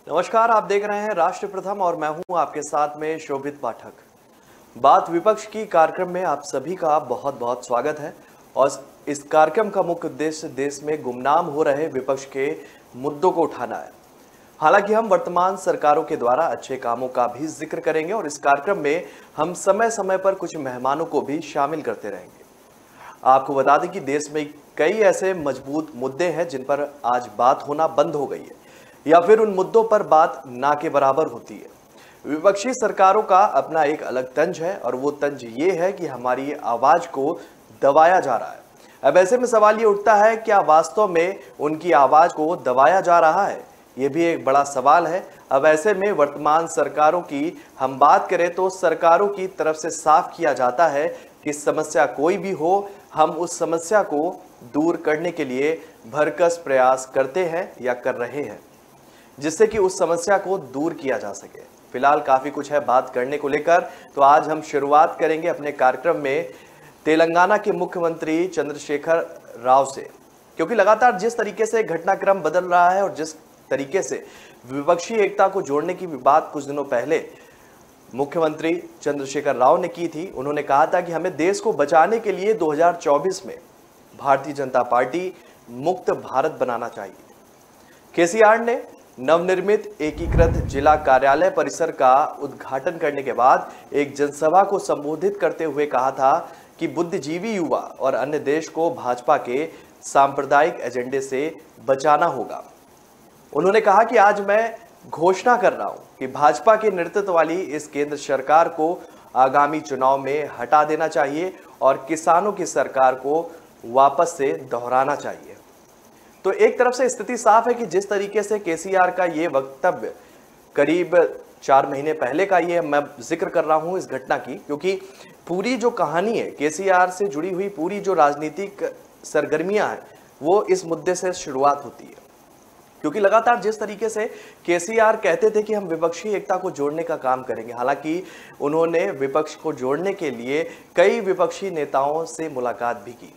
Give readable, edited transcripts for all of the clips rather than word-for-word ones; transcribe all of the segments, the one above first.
नमस्कार, आप देख रहे हैं राष्ट्र प्रथम और मैं हूं आपके साथ में शोभित पाठक। बात विपक्ष की कार्यक्रम में आप सभी का बहुत बहुत स्वागत है। और इस कार्यक्रम का मुख्य उद्देश्य देश में गुमनाम हो रहे विपक्ष के मुद्दों को उठाना है। हालांकि हम वर्तमान सरकारों के द्वारा अच्छे कामों का भी जिक्र करेंगे और इस कार्यक्रम में हम समय समय पर कुछ मेहमानों को भी शामिल करते रहेंगे। आपको बता दें कि देश में कई ऐसे मजबूत मुद्दे हैं जिन पर आज बात होना बंद हो गई है या फिर उन मुद्दों पर बात ना के बराबर होती है। विपक्षी सरकारों का अपना एक अलग तंज है और वो तंज ये है कि हमारी आवाज को दबाया जा रहा है। अब ऐसे में सवाल ये उठता है, क्या वास्तव में उनकी आवाज को दबाया जा रहा है? ये भी एक बड़ा सवाल है। अब ऐसे में वर्तमान सरकारों की हम बात करें तो सरकारों की तरफ से साफ किया जाता है कि समस्या कोई भी हो, हम उस समस्या को दूर करने के लिए भरकस प्रयास करते हैं या कर रहे हैं, जिससे कि उस समस्या को दूर किया जा सके। फिलहाल काफी कुछ है बात करने को लेकर, तो आज हम शुरुआत करेंगे अपने कार्यक्रम में तेलंगाना के मुख्यमंत्री चंद्रशेखर राव से, क्योंकि लगातार जिस तरीके से घटनाक्रम बदल रहा है और जिस तरीके से विपक्षी एकता को जोड़ने की बात कुछ दिनों पहले मुख्यमंत्री चंद्रशेखर राव ने की थी। उन्होंने कहा था कि हमें देश को बचाने के लिए 2024 में भारतीय जनता पार्टी मुक्त भारत बनाना चाहिए। केसीआर ने नवनिर्मित एकीकृत जिला कार्यालय परिसर का उद्घाटन करने के बाद एक जनसभा को संबोधित करते हुए कहा था कि बुद्धिजीवी युवा और अन्य देश को भाजपा के सांप्रदायिक एजेंडे से बचाना होगा। उन्होंने कहा कि आज मैं घोषणा कर रहा हूं कि भाजपा के नेतृत्व वाली इस केंद्र सरकार को आगामी चुनाव में हटा देना चाहिए और किसानों की सरकार को वापस से दोहराना चाहिए। तो एक तरफ से स्थिति साफ है कि जिस तरीके से केसीआर का ये वक्तव्य करीब 4 महीने पहले का ये मैं जिक्र कर रहा हूं इस घटना की, क्योंकि पूरी जो कहानी है केसीआर से जुड़ी हुई, पूरी जो राजनीतिक सरगर्मियां हैं वो इस मुद्दे से शुरुआत होती है। क्योंकि लगातार जिस तरीके से केसीआर कहते थे कि हम विपक्षी एकता को जोड़ने का काम करेंगे, हालांकि उन्होंने विपक्ष को जोड़ने के लिए कई विपक्षी नेताओं से मुलाकात भी की।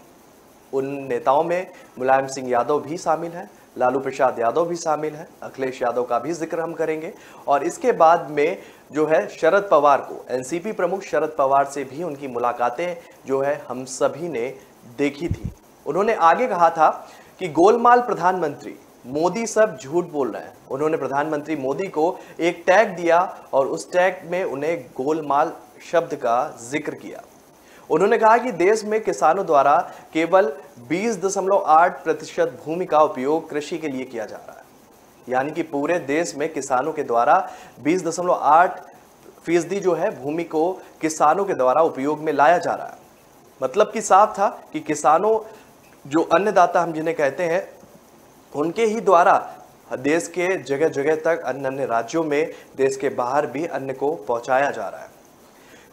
उन नेताओं में मुलायम सिंह यादव भी शामिल हैं, लालू प्रसाद यादव भी शामिल हैं, अखिलेश यादव का भी जिक्र हम करेंगे। और इसके बाद में जो है शरद पवार को, एनसीपी प्रमुख शरद पवार से भी उनकी मुलाकातें जो है हम सभी ने देखी थी। उन्होंने आगे कहा था कि गोलमाल प्रधानमंत्री मोदी सब झूठ बोल रहे हैं। उन्होंने प्रधानमंत्री मोदी को एक टैग दिया और उस टैग में उन्हें गोलमाल शब्द का जिक्र किया। उन्होंने कहा कि देश में किसानों द्वारा केवल 20.8% भूमि का उपयोग कृषि के लिए किया जा रहा है, यानी कि पूरे देश में किसानों के द्वारा 20.8% जो है भूमि को किसानों के द्वारा उपयोग में लाया जा रहा है। मतलब कि साफ था कि किसानों, जो अन्नदाता हम जिन्हें कहते हैं, उनके ही द्वारा देश के जगह जगह तक, अन्य अन्य राज्यों में, देश के बाहर भी अन्न को पहुंचाया जा रहा है।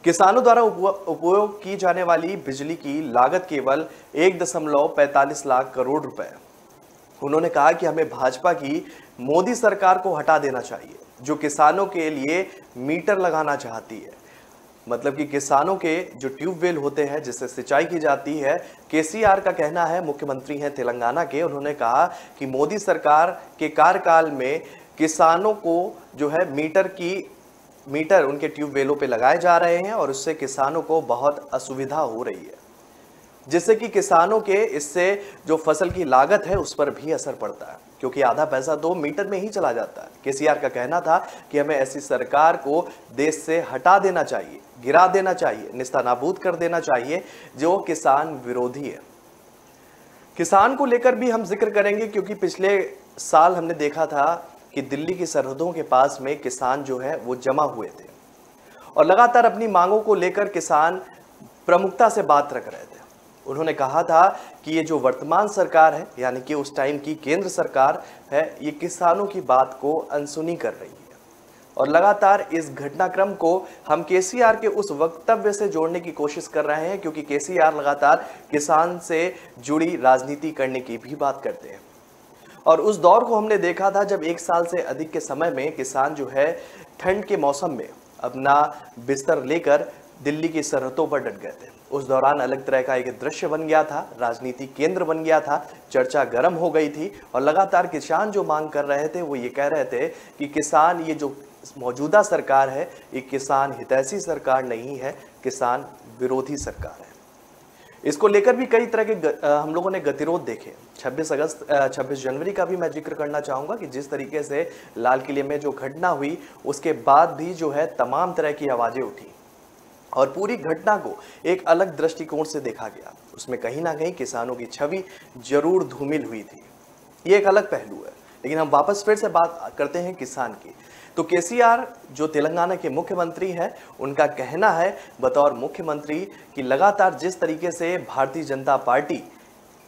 किसानों द्वारा उपयोग की जाने वाली बिजली की लागत केवल 1.45 लाख करोड़ रुपए। उन्होंने कहा कि हमें भाजपा की मोदी सरकार को हटा देना चाहिए, जो किसानों के लिए मीटर लगाना चाहती है। मतलब कि किसानों के जो ट्यूबवेल होते हैं जिससे सिंचाई की जाती है, केसीआर का कहना है, मुख्यमंत्री हैं तेलंगाना के, उन्होंने कहा कि मोदी सरकार के कार्यकाल में किसानों को जो है मीटर उनके ट्यूबवेलों पे लगाए जा रहे हैं और उससे किसानों को बहुत असुविधा हो रही है, जिससे कि किसानों के इससे जो फसल की लागत है उस पर भी असर पड़ता है, क्योंकि आधा पैसा तो मीटर में ही चला जाता है। केसीआर का कहना था कि हमें ऐसी सरकार को देश से हटा देना चाहिए, गिरा देना चाहिए, निस्तानाबूद कर देना चाहिए, जो किसान विरोधी है। किसान को लेकर भी हम जिक्र करेंगे, क्योंकि पिछले साल हमने देखा था कि दिल्ली की सरहदों के पास में किसान जो है वो जमा हुए थे और लगातार अपनी मांगों को लेकर किसान प्रमुखता से बात रख रहे थे। उन्होंने कहा था कि ये जो वर्तमान सरकार है, यानी कि उस टाइम की केंद्र सरकार है, ये किसानों की बात को अनसुनी कर रही है। और लगातार इस घटनाक्रम को हम केसीआर के उस वक्तव्य से जोड़ने की कोशिश कर रहे हैं, क्योंकि केसीआर लगातार किसान से जुड़ी राजनीति करने की भी बात करते हैं। और उस दौर को हमने देखा था जब 1 साल से अधिक के समय में किसान जो है ठंड के मौसम में अपना बिस्तर लेकर दिल्ली की सरहदों पर डट गए थे। उस दौरान अलग तरह का एक दृश्य बन गया था, राजनीति केंद्र बन गया था, चर्चा गर्म हो गई थी और लगातार किसान जो मांग कर रहे थे वो ये कह रहे थे कि किसान, ये जो मौजूदा सरकार है ये किसान हितैषी सरकार नहीं है, किसान विरोधी सरकार है। इसको लेकर भी कई तरह के हम लोगों ने गतिरोध देखे। 26 जनवरी का भी मैं जिक्र करना चाहूंगा कि जिस तरीके से लाल किले में जो घटना हुई उसके बाद भी जो है तमाम तरह की आवाजें उठी और पूरी घटना को एक अलग दृष्टिकोण से देखा गया। उसमें कहीं ना कहीं किसानों की छवि जरूर धूमिल हुई थी, ये एक अलग पहलू है। लेकिन हम वापस फिर से बात करते हैं किसान की। तो केसीआर जो तेलंगाना के मुख्यमंत्री हैं, उनका कहना है बतौर मुख्यमंत्री कि लगातार जिस तरीके से भारतीय जनता पार्टी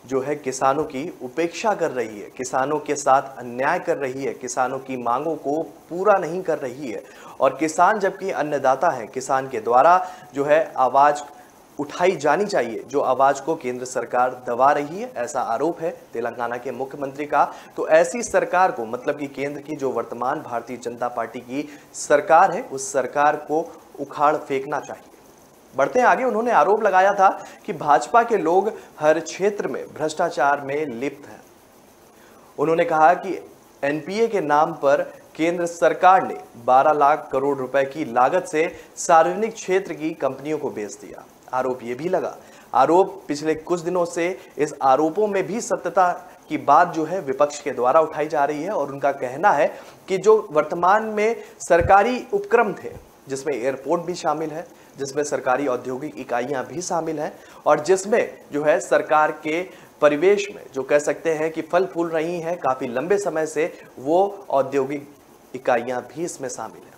जो है किसानों की उपेक्षा कर रही है, किसानों के साथ अन्याय कर रही है, किसानों की मांगों को पूरा नहीं कर रही है और किसान जबकि अन्नदाता है, किसान के द्वारा जो है आवाज उठाई जानी चाहिए, जो आवाज को केंद्र सरकार दबा रही है, ऐसा आरोप है तेलंगाना के मुख्यमंत्री का। तो ऐसी सरकार को, मतलब कि केंद्र की जो वर्तमान भारतीय जनता पार्टी की सरकार है, उस सरकार को उखाड़ फेंकना चाहिए। बढ़ते हैं आगे। उन्होंने आरोप लगाया था कि भाजपा के लोग हर क्षेत्र में भ्रष्टाचार में लिप्त हैं। उन्होंने कहा कि एनपीए के नाम पर केंद्र सरकार ने 12 लाख करोड़ रुपए की लागत से सार्वजनिक क्षेत्र की कंपनियों को बेच दिया। आरोप ये भी लगा, आरोप पिछले कुछ दिनों से इस आरोपों में भी सत्यता की बात जो है विपक्ष के द्वारा उठाई जा रही है और उनका कहना है कि जो वर्तमान में सरकारी उपक्रम थे, जिसमें एयरपोर्ट भी शामिल है, जिसमें सरकारी औद्योगिक इकाइयां भी शामिल हैं और जिसमें जो है सरकार के परिवेश में जो कह सकते हैं कि फल फूल रही हैं काफी लंबे समय से, वो औद्योगिक इकाइयां भी इसमें शामिल हैं।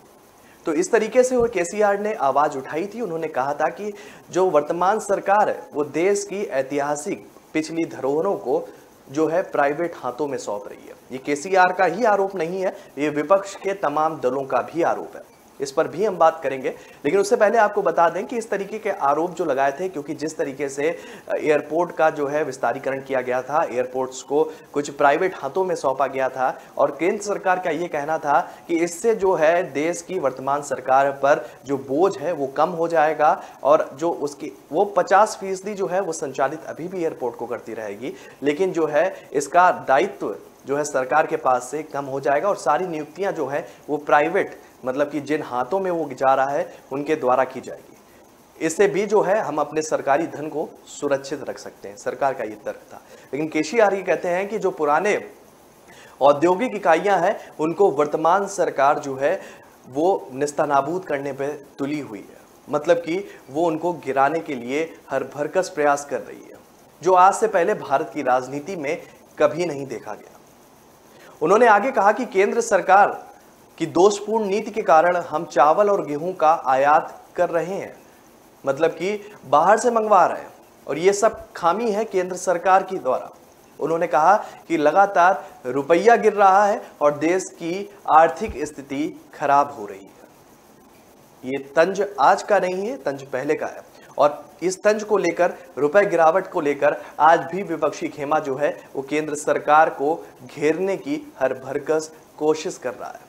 तो इस तरीके से वो केसीआर ने आवाज उठाई थी। उन्होंने कहा था कि जो वर्तमान सरकार है वो देश की ऐतिहासिक पिछली धरोहरों को जो है प्राइवेट हाथों में सौंप रही है। ये केसीआर का ही आरोप नहीं है, ये विपक्ष के तमाम दलों का भी आरोप है। इस पर भी हम बात करेंगे, लेकिन उससे पहले आपको बता दें कि इस तरीके के आरोप जो लगाए थे, क्योंकि जिस तरीके से एयरपोर्ट का जो है विस्तारीकरण किया गया था, एयरपोर्ट्स को कुछ प्राइवेट हाथों में सौंपा गया था और केंद्र सरकार का ये कहना था कि इससे जो है देश की वर्तमान सरकार पर जो बोझ है वो कम हो जाएगा और जो उसकी वो 50% जो है वो संचालित अभी भी एयरपोर्ट को करती रहेगी, लेकिन जो है इसका दायित्व जो है सरकार के पास से कम हो जाएगा और सारी नियुक्तियां जो है वो प्राइवेट, मतलब कि जिन हाथों में वो जा रहा है उनके द्वारा की जाएगी। इससे भी जो है हम अपने सरकारी धन को सुरक्षित रख सकते हैं, सरकार का ये तर्क था। लेकिन केसीआर ये कहते हैं कि जो पुराने औद्योगिक इकाइयां हैं उनको वर्तमान सरकार जो है वो निस्तानाबूद करने पे तुली हुई है, मतलब कि वो उनको गिराने के लिए हर भरकस प्रयास कर रही है, जो आज से पहले भारत की राजनीति में कभी नहीं देखा गया। उन्होंने आगे कहा कि केंद्र सरकार की दोषपूर्ण नीति के कारण हम चावल और गेहूं का आयात कर रहे हैं, मतलब कि बाहर से मंगवा रहे हैं और ये सब खामी है केंद्र सरकार की द्वारा। उन्होंने कहा कि लगातार रुपया गिर रहा है और देश की आर्थिक स्थिति खराब हो रही है। ये तंज आज का नहीं है, तंज पहले का है और इस तंज को लेकर, रुपए गिरावट को लेकर आज भी विपक्षी खेमा जो है वो केंद्र सरकार को घेरने की हर भरकस कोशिश कर रहा है।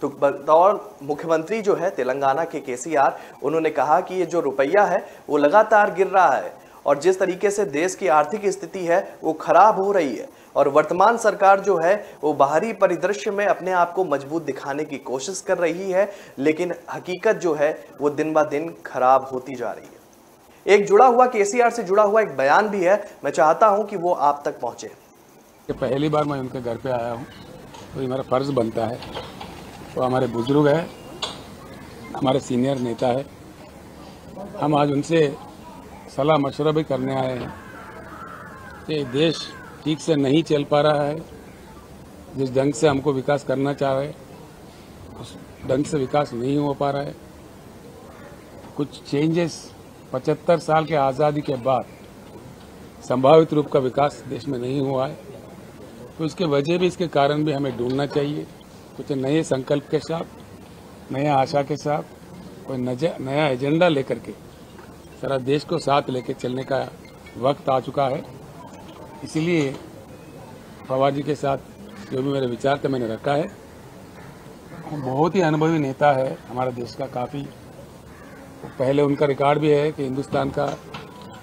तो बतौर मुख्यमंत्री जो है तेलंगाना के केसीआर, उन्होंने कहा कि ये जो रुपया है वो लगातार गिर रहा है और जिस तरीके से देश की आर्थिक स्थिति है वो खराब हो रही है और वर्तमान सरकार जो है वो बाहरी परिदृश्य में अपने आप को मजबूत दिखाने की कोशिश कर रही है, लेकिन हकीकत जो है वो दिन ब दिन खराब होती जा रही है। एक जुड़ा हुआ केसीआर से जुड़ा हुआ एक बयान भी है, मैं चाहता हूं कि वो आप तक पहुंचे। पहली बार मैं उनके घर पे आया हूं तो ये मेरा फर्ज बनता है। वो हमारे बुजुर्ग है, हमारे सीनियर नेता है, हम आज उनसे सलाह मशवरा भी करने आए हैं कि देश ठीक से नहीं चल पा रहा है, जिस ढंग से हमको विकास करना चाह रहे उस ढंग से विकास नहीं हो पा रहा है। कुछ चेंजेस 75 साल के आज़ादी के बाद संभावित रूप का विकास देश में नहीं हुआ है, तो इसके वजह भी, इसके कारण भी हमें ढूंढना चाहिए। कुछ नए संकल्प के साथ, नया आशा के साथ, कोई नया एजेंडा लेकर के सारा देश को साथ लेकर चलने का वक्त आ चुका है। इसीलिए पवार जी के साथ जो भी मेरे विचार थे मैंने रखा है। बहुत ही अनुभवी नेता है, हमारे देश का काफ़ी पहले उनका रिकॉर्ड भी है कि हिंदुस्तान का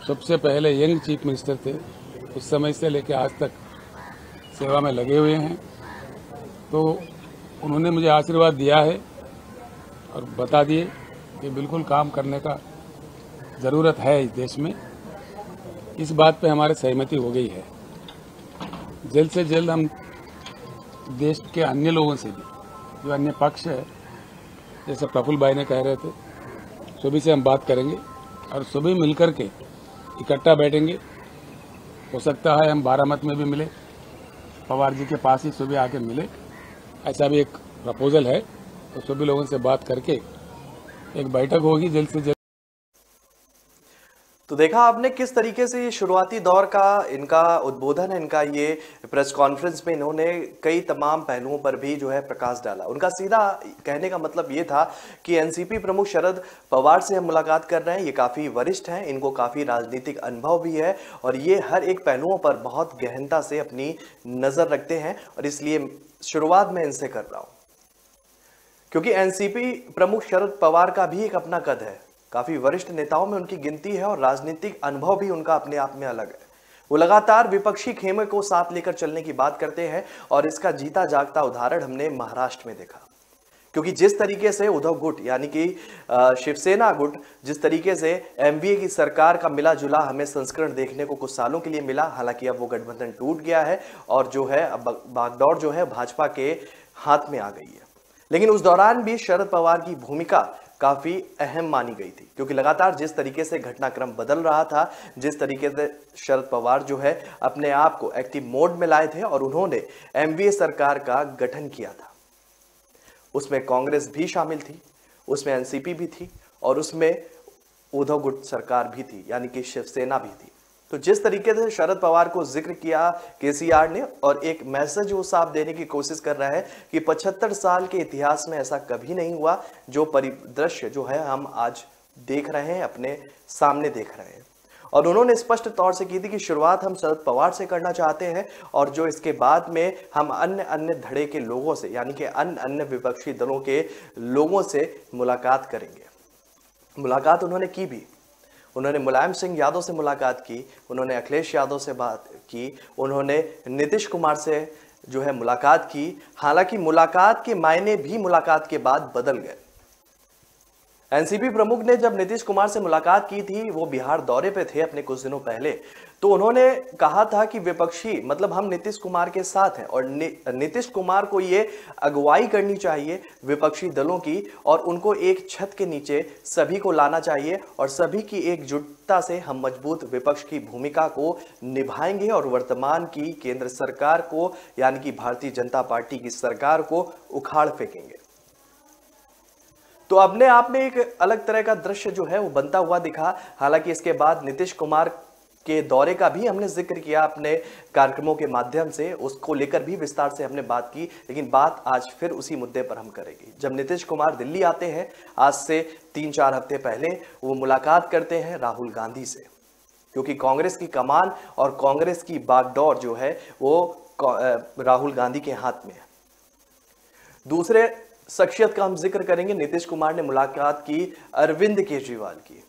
सबसे पहले यंग चीफ मिनिस्टर थे, उस समय से लेकर आज तक सेवा में लगे हुए हैं। तो उन्होंने मुझे आशीर्वाद दिया है और बता दिए कि बिल्कुल काम करने का ज़रूरत है इस देश में। इस बात पे हमारी सहमति हो गई है। जल्द से जल्द हम देश के अन्य लोगों से भी, जो अन्य पक्ष है, जैसे प्रफुल्ल भाई ने कह रहे थे, सभी से हम बात करेंगे और सभी मिलकर के इकट्ठा बैठेंगे। हो सकता है हम बारामत में भी मिले, पवार जी के पास ही सभी आके मिले, ऐसा भी एक प्रपोजल है। तो सभी लोगों से बात करके एक बैठक होगी जल्द से जल्द। तो देखा आपने किस तरीके से ये शुरुआती दौर का इनका उद्बोधन है, इनका ये प्रेस कॉन्फ्रेंस में इन्होंने कई तमाम पहलुओं पर भी जो है प्रकाश डाला। उनका सीधा कहने का मतलब ये था कि एनसीपी प्रमुख शरद पवार से हम मुलाकात कर रहे हैं, ये काफ़ी वरिष्ठ हैं, इनको काफ़ी राजनीतिक अनुभव भी है और ये हर एक पहलुओं पर बहुत गहनता से अपनी नज़र रखते हैं और इसलिए शुरुआत में इनसे कर रहा हूँ। क्योंकि एनसीपी प्रमुख शरद पवार का भी एक अपना कद है, काफी वरिष्ठ नेताओं में उनकी गिनती है और राजनीतिक अनुभव भी उनका अपने आप में अलग है। वो लगातार विपक्षी खेमे को साथ लेकर चलने की बात करते हैं और इसका जीता जागता उदाहरण हमने महाराष्ट्र में देखा। क्योंकि जिस तरीके से उद्धव गुट यानी कि शिवसेना गुट, जिस तरीके से एमवीए की सरकार का मिला जुला हमें संस्करण देखने को कुछ सालों के लिए मिला, हालांकि अब वो गठबंधन टूट गया है और जो है अब बागडोर जो है भाजपा के हाथ में आ गई है। लेकिन उस दौरान भी शरद पवार की भूमिका काफी अहम मानी गई थी, क्योंकि लगातार जिस तरीके से घटनाक्रम बदल रहा था, जिस तरीके से शरद पवार जो है अपने आप को एक्टिव मोड में लाए थे और उन्होंने एमवीए सरकार का गठन किया था। उसमें कांग्रेस भी शामिल थी, उसमें एनसीपी भी थी और उसमें उद्धव गुट सरकार भी थी, यानी कि शिवसेना भी थी। तो जिस तरीके से शरद पवार को जिक्र किया केसीआर ने और एक मैसेज वो साफ देने की कोशिश कर रहा है कि 75 साल के इतिहास में ऐसा कभी नहीं हुआ जो परिदृश्य जो है हम आज देख रहे हैं, अपने सामने देख रहे हैं। और उन्होंने स्पष्ट तौर से की थी कि शुरुआत हम शरद पवार से करना चाहते हैं और जो इसके बाद में हम अन्य धड़े के लोगों से यानी कि अन्य विपक्षी दलों के लोगों से मुलाकात करेंगे। मुलाकात उन्होंने की भी। उन्होंने मुलायम सिंह यादव से मुलाकात की, उन्होंने अखिलेश यादव से बात की, उन्होंने नीतीश कुमार से जो है मुलाकात की। हालांकि मुलाकात के मायने भी मुलाकात के बाद बदल गए। एनसीपी प्रमुख ने जब नीतीश कुमार से मुलाकात की थी, वो बिहार दौरे पे थे अपने कुछ दिनों पहले, तो उन्होंने कहा था कि विपक्षी मतलब हम नीतीश कुमार के साथ हैं और नीतीश कुमार को ये अगुवाई करनी चाहिए विपक्षी दलों की और उनको एक छत के नीचे सभी को लाना चाहिए और सभी की एकजुटता से हम मजबूत विपक्ष की भूमिका को निभाएंगे और वर्तमान की केंद्र सरकार को यानी कि भारतीय जनता पार्टी की सरकार को उखाड़ फेंकेंगे। तो अपने आप में एक अलग तरह का दृश्य जो है वो बनता हुआ दिखा। हालांकि इसके बाद नीतीश कुमार के दौरे का भी हमने जिक्र किया अपने कार्यक्रमों के माध्यम से, उसको लेकर भी विस्तार से हमने बात की, लेकिन बात आज फिर उसी मुद्दे पर हम करेंगे। जब नीतीश कुमार दिल्ली आते हैं, आज से 3-4 हफ्ते पहले वो मुलाकात करते हैं राहुल गांधी से, क्योंकि कांग्रेस की कमान और कांग्रेस की बागडोर जो है वो राहुल गांधी के हाथ में है। दूसरे शख्सियत का हम जिक्र करेंगे। नीतीश कुमार ने मुलाकात की अरविंद केजरीवाल की।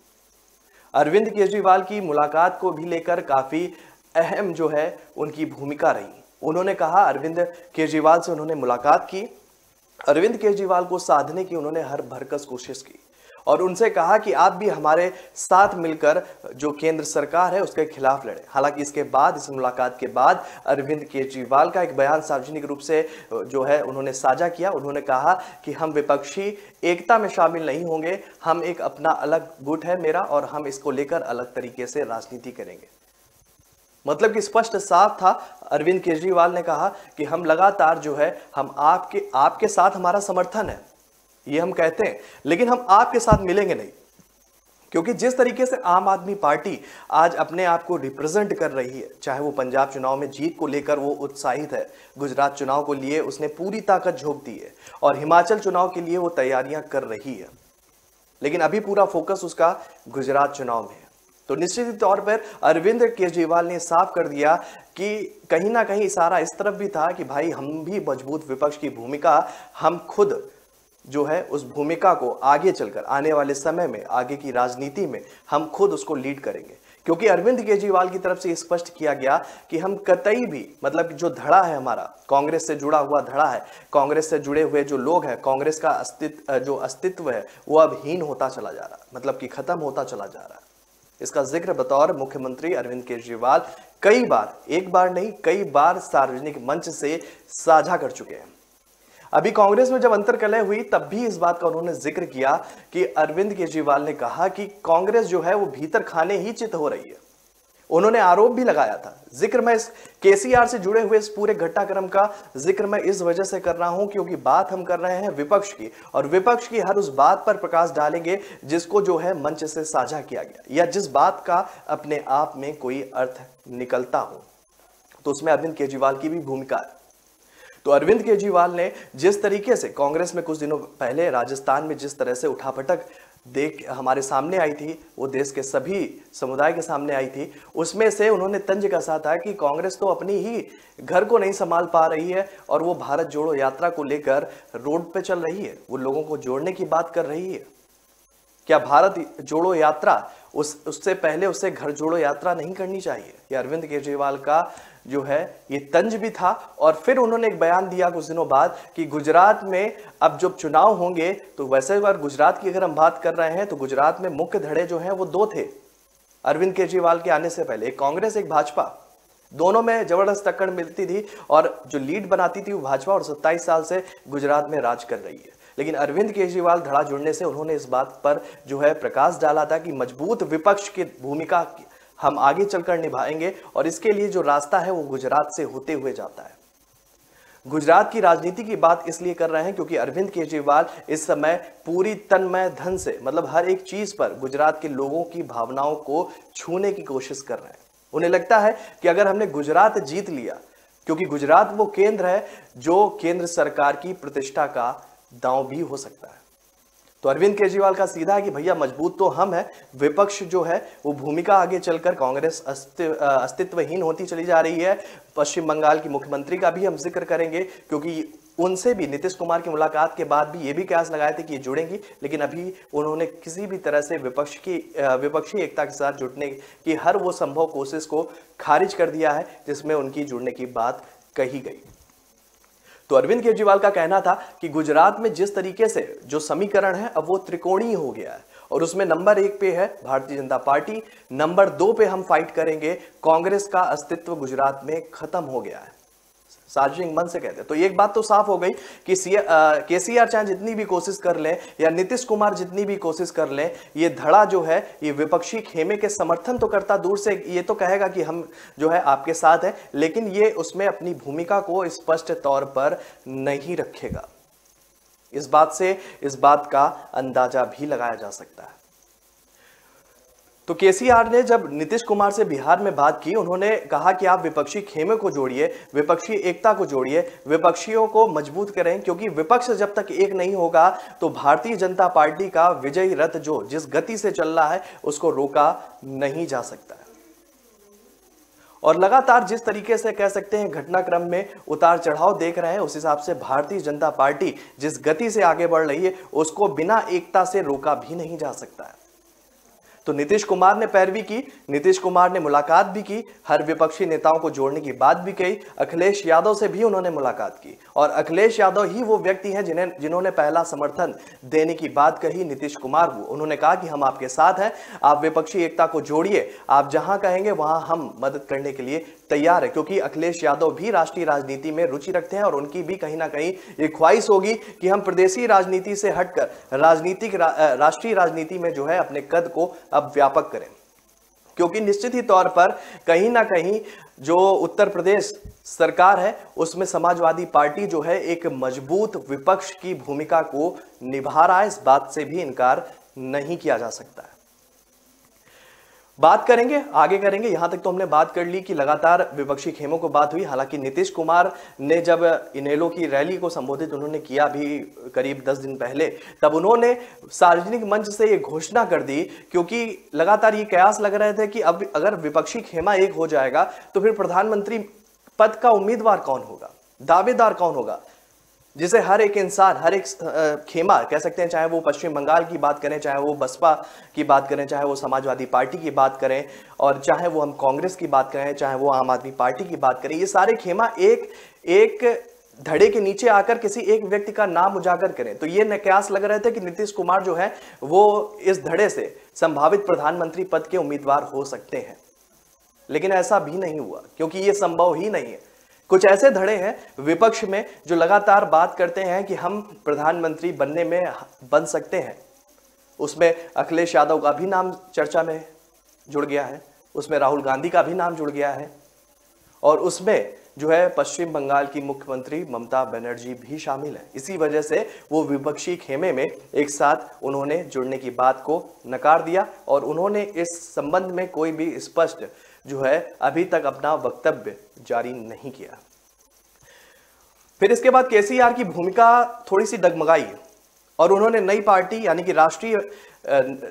अरविंद केजरीवाल की मुलाकात को भी लेकर काफी अहम जो है उनकी भूमिका रही। उन्होंने कहा अरविंद केजरीवाल से उन्होंने मुलाकात की, अरविंद केजरीवाल को साधने की उन्होंने हर भरकस कोशिश की और उनसे कहा कि आप भी हमारे साथ मिलकर जो केंद्र सरकार है उसके खिलाफ लड़े। हालांकि इसके बाद, इस मुलाकात के बाद अरविंद केजरीवाल का एक बयान सार्वजनिक रूप से जो है उन्होंने साझा किया। उन्होंने कहा कि हम विपक्षी एकता में शामिल नहीं होंगे, हम एक अपना अलग गुट है मेरा और हम इसको लेकर अलग तरीके से राजनीति करेंगे। मतलब कि स्पष्ट साफ था, अरविंद केजरीवाल ने कहा कि हम लगातार जो है हम आपके साथ हमारा समर्थन है, ये हम कहते हैं, लेकिन हम आपके साथ मिलेंगे नहीं। क्योंकि जिस तरीके से आम आदमी पार्टी आज अपने आप को रिप्रेजेंट कर रही है, चाहे वो पंजाब चुनाव में जीत को लेकर वो उत्साहित है, गुजरात चुनाव को लिए उसने पूरी ताकत झोंक दी है और हिमाचल चुनाव के लिए वो तैयारियां कर रही है, लेकिन अभी पूरा फोकस उसका गुजरात चुनाव में है। तो निश्चित तौर पर अरविंद केजरीवाल ने साफ कर दिया कि कहीं ना कहीं इशारा इस तरफ भी था कि भाई हम भी मजबूत विपक्ष की भूमिका हम खुद जो है उस भूमिका को आगे चलकर आने वाले समय में आगे की राजनीति में हम खुद उसको लीड करेंगे, क्योंकि अरविंद केजरीवाल की तरफ से स्पष्ट किया गया कि हम कतई भी मतलब जो धड़ा है हमारा कांग्रेस से जुड़ा हुआ धड़ा है, कांग्रेस से जुड़े हुए जो लोग हैं, कांग्रेस का अस्तित्व है वो अब हीन होता चला जा रहा है, मतलब कि खत्म होता चला जा रहा है। इसका जिक्र बतौर मुख्यमंत्री अरविंद केजरीवाल कई बार, एक बार नहीं कई बार सार्वजनिक मंच से साझा कर चुके हैं। अभी कांग्रेस में जब अंतर्कलह हुई तब भी इस बात का उन्होंने जिक्र किया कि अरविंद केजरीवाल ने कहा कि कांग्रेस जो है वो भीतर खाने ही चित हो रही है। उन्होंने आरोप भी लगाया था। जिक्र मैं इस केसीआर से जुड़े हुए इस पूरे घटनाक्रम का जिक्र मैं इस वजह से कर रहा हूं क्योंकि बात हम कर रहे हैं विपक्ष की, और विपक्ष की हर उस बात पर प्रकाश डालेंगे जिसको जो है मंच से साझा किया गया या जिस बात का अपने आप में कोई अर्थ निकलता हो, तो उसमें अरविंद केजरीवाल की भी भूमिका है। तो अरविंद केजरीवाल ने जिस तरीके से कांग्रेस में कुछ दिनों पहले राजस्थान में जिस तरह से उठापटक देख हमारे सामने आई थी, वो देश के सभी समुदाय के सामने आई थी, उसमें से उन्होंने तंज कसा था कि कांग्रेस तो अपनी ही घर को नहीं संभाल पा रही है और वो भारत जोड़ो यात्रा को लेकर रोड पे चल रही है, वो लोगों को जोड़ने की बात कर रही है। क्या भारत जोड़ो यात्रा उससे पहले उसे घर जोड़ो यात्रा नहीं करनी चाहिए? ये अरविंद केजरीवाल का जो है ये तंज भी था। और फिर उन्होंने एक बयान दिया कुछ दिनों बाद कि गुजरात में अब जब चुनाव होंगे तो वैसे बार गुजरात की अगर हम बात कर रहे हैं तो गुजरात में मुख्य धड़े जो हैं वो दो थे अरविंद केजरीवाल के आने से पहले, एक कांग्रेस एक भाजपा, दोनों में जबरदस्त टक्कर मिलती थी और जो लीड बनाती थी वो भाजपा, और 27 साल से गुजरात में राज कर रही है। लेकिन अरविंद केजरीवाल धड़ा जुड़ने से उन्होंने इस बात पर जो है प्रकाश डाला था कि मजबूत विपक्ष की भूमिका हम आगे चलकर निभाएंगे और इसके लिए जो रास्ता है वो गुजरात से होते हुए जाता है। गुजरात की राजनीति की बात इसलिए कर रहे हैं क्योंकि अरविंद केजरीवाल इस समय पूरी तन्मय धन से मतलब हर एक चीज पर गुजरात के लोगों की भावनाओं को छूने की कोशिश कर रहे हैं। उन्हें लगता है कि अगर हमने गुजरात जीत लिया, क्योंकि गुजरात वो केंद्र है जो केंद्र सरकार की प्रतिष्ठा का दांव भी हो सकता है। तो अरविंद केजरीवाल का सीधा है कि भैया मजबूत तो हम हैं, विपक्ष जो है वो भूमिका आगे चलकर कांग्रेस अस्तित्वहीन होती चली जा रही है। पश्चिम बंगाल की मुख्यमंत्री का भी हम जिक्र करेंगे क्योंकि उनसे भी नीतीश कुमार की मुलाकात के बाद भी ये भी कयास लगाए थे कि ये जुड़ेंगी, लेकिन अभी उन्होंने किसी भी तरह से विपक्षी एकता के साथ जुड़ने की हर वो संभव कोशिश को खारिज कर दिया है जिसमें उनकी जुड़ने की बात कही गई। तो अरविंद केजरीवाल का कहना था कि गुजरात में जिस तरीके से जो समीकरण है अब वो त्रिकोणीय हो गया है और उसमें नंबर 1 पे है भारतीय जनता पार्टी, नंबर 2 पे हम फाइट करेंगे, कांग्रेस का अस्तित्व गुजरात में खत्म हो गया है, सार्वजनिक मन से कहते हैं। तो एक बात तो साफ हो गई कि केसीआर चाहे जितनी भी कोशिश कर लें या नीतीश कुमार जितनी भी कोशिश कर लें, ये धड़ा जो है ये विपक्षी खेमे के समर्थन तो करता दूर से ये तो कहेगा कि हम जो है आपके साथ हैं, लेकिन ये उसमें अपनी भूमिका को स्पष्ट तौर पर नहीं रखेगा। इस बात से इस बात का अंदाजा भी लगाया जा सकता है। तो केसीआर ने जब नीतीश कुमार से बिहार में बात की, उन्होंने कहा कि आप विपक्षी खेमे को जोड़िए, विपक्षी एकता को जोड़िए, विपक्षियों को मजबूत करें, क्योंकि विपक्ष जब तक एक नहीं होगा तो भारतीय जनता पार्टी का विजयी रथ जो जिस गति से चल रहा है उसको रोका नहीं जा सकता है। और लगातार जिस तरीके से कह सकते हैं घटनाक्रम में उतार चढ़ाव देख रहे हैं, उस हिसाब से भारतीय जनता पार्टी जिस गति से आगे बढ़ रही है उसको बिना एकता से रोका भी नहीं जा सकता है। तो नीतीश कुमार ने पैरवी की, नीतीश कुमार ने मुलाकात भी की, हर विपक्षी नेताओं को जोड़ने की बात भी कही, अखिलेश यादव से भी उन्होंने मुलाकात की और अखिलेश यादव ही वो व्यक्ति हैं जिन्होंने पहला समर्थन देने की बात कही नीतीश कुमार को। उन्होंने कहा कि हम आपके साथ हैं, आप विपक्षी एकता को जोड़िए, आप जहां कहेंगे वहां हम मदद करने के लिए तैयार है, क्योंकि अखिलेश यादव भी राष्ट्रीय राजनीति में रुचि रखते हैं और उनकी भी कहीं ना कहीं ये ख्वाहिश होगी कि हम प्रदेशी राजनीति से हटकर राष्ट्रीय राजनीति में जो है अपने कद को अब व्यापक करें, क्योंकि निश्चित ही तौर पर कहीं ना कहीं जो उत्तर प्रदेश सरकार है उसमें समाजवादी पार्टी जो है एक मजबूत विपक्ष की भूमिका को निभा रहा है, इस बात से भी इनकार नहीं किया जा सकता है। बात करेंगे, आगे करेंगे। यहां तक तो हमने बात कर ली कि लगातार विपक्षी खेमों को बात हुई। हालांकि नीतीश कुमार ने जब इनेलो की रैली को संबोधित उन्होंने किया भी करीब 10 दिन पहले, तब उन्होंने सार्वजनिक मंच से ये घोषणा कर दी, क्योंकि लगातार ये कयास लग रहे थे कि अब अगर विपक्षी खेमा एक हो जाएगा तो फिर प्रधानमंत्री पद का उम्मीदवार कौन होगा, दावेदार कौन होगा। जिसे हर एक इंसान, हर एक खेमा कह सकते हैं, चाहे वो पश्चिम बंगाल की बात करें, चाहे वो बसपा की बात करें, चाहे वो समाजवादी पार्टी की बात करें, और चाहे वो हम कांग्रेस की बात करें, चाहे वो आम आदमी पार्टी की बात करें, ये सारे खेमा एक एक धड़े के नीचे आकर किसी एक व्यक्ति का नाम उजागर करें। तो ये कयास लग रहे थे कि नीतीश कुमार जो है वो इस धड़े से संभावित प्रधानमंत्री पद के उम्मीदवार हो सकते हैं, लेकिन ऐसा भी नहीं हुआ, क्योंकि ये संभव ही नहीं है। कुछ ऐसे धड़े हैं विपक्ष में जो लगातार बात करते हैं कि हम प्रधानमंत्री बनने में बन सकते हैं। उसमें अखिलेश यादव का भी नाम चर्चा में जुड़ गया है, उसमें राहुल गांधी का भी नाम जुड़ गया है, और उसमें जो है पश्चिम बंगाल की मुख्यमंत्री ममता बनर्जी भी शामिल है। इसी वजह से वो विपक्षी खेमे में एक साथ उन्होंने जुड़ने की बात को नकार दिया, और उन्होंने इस संबंध में कोई भी स्पष्ट जो है अभी तक अपना वक्तव्य जारी नहीं किया। फिर इसके बाद केसीआर की भूमिका थोड़ी सी डगमगाई और उन्होंने नई पार्टी यानी कि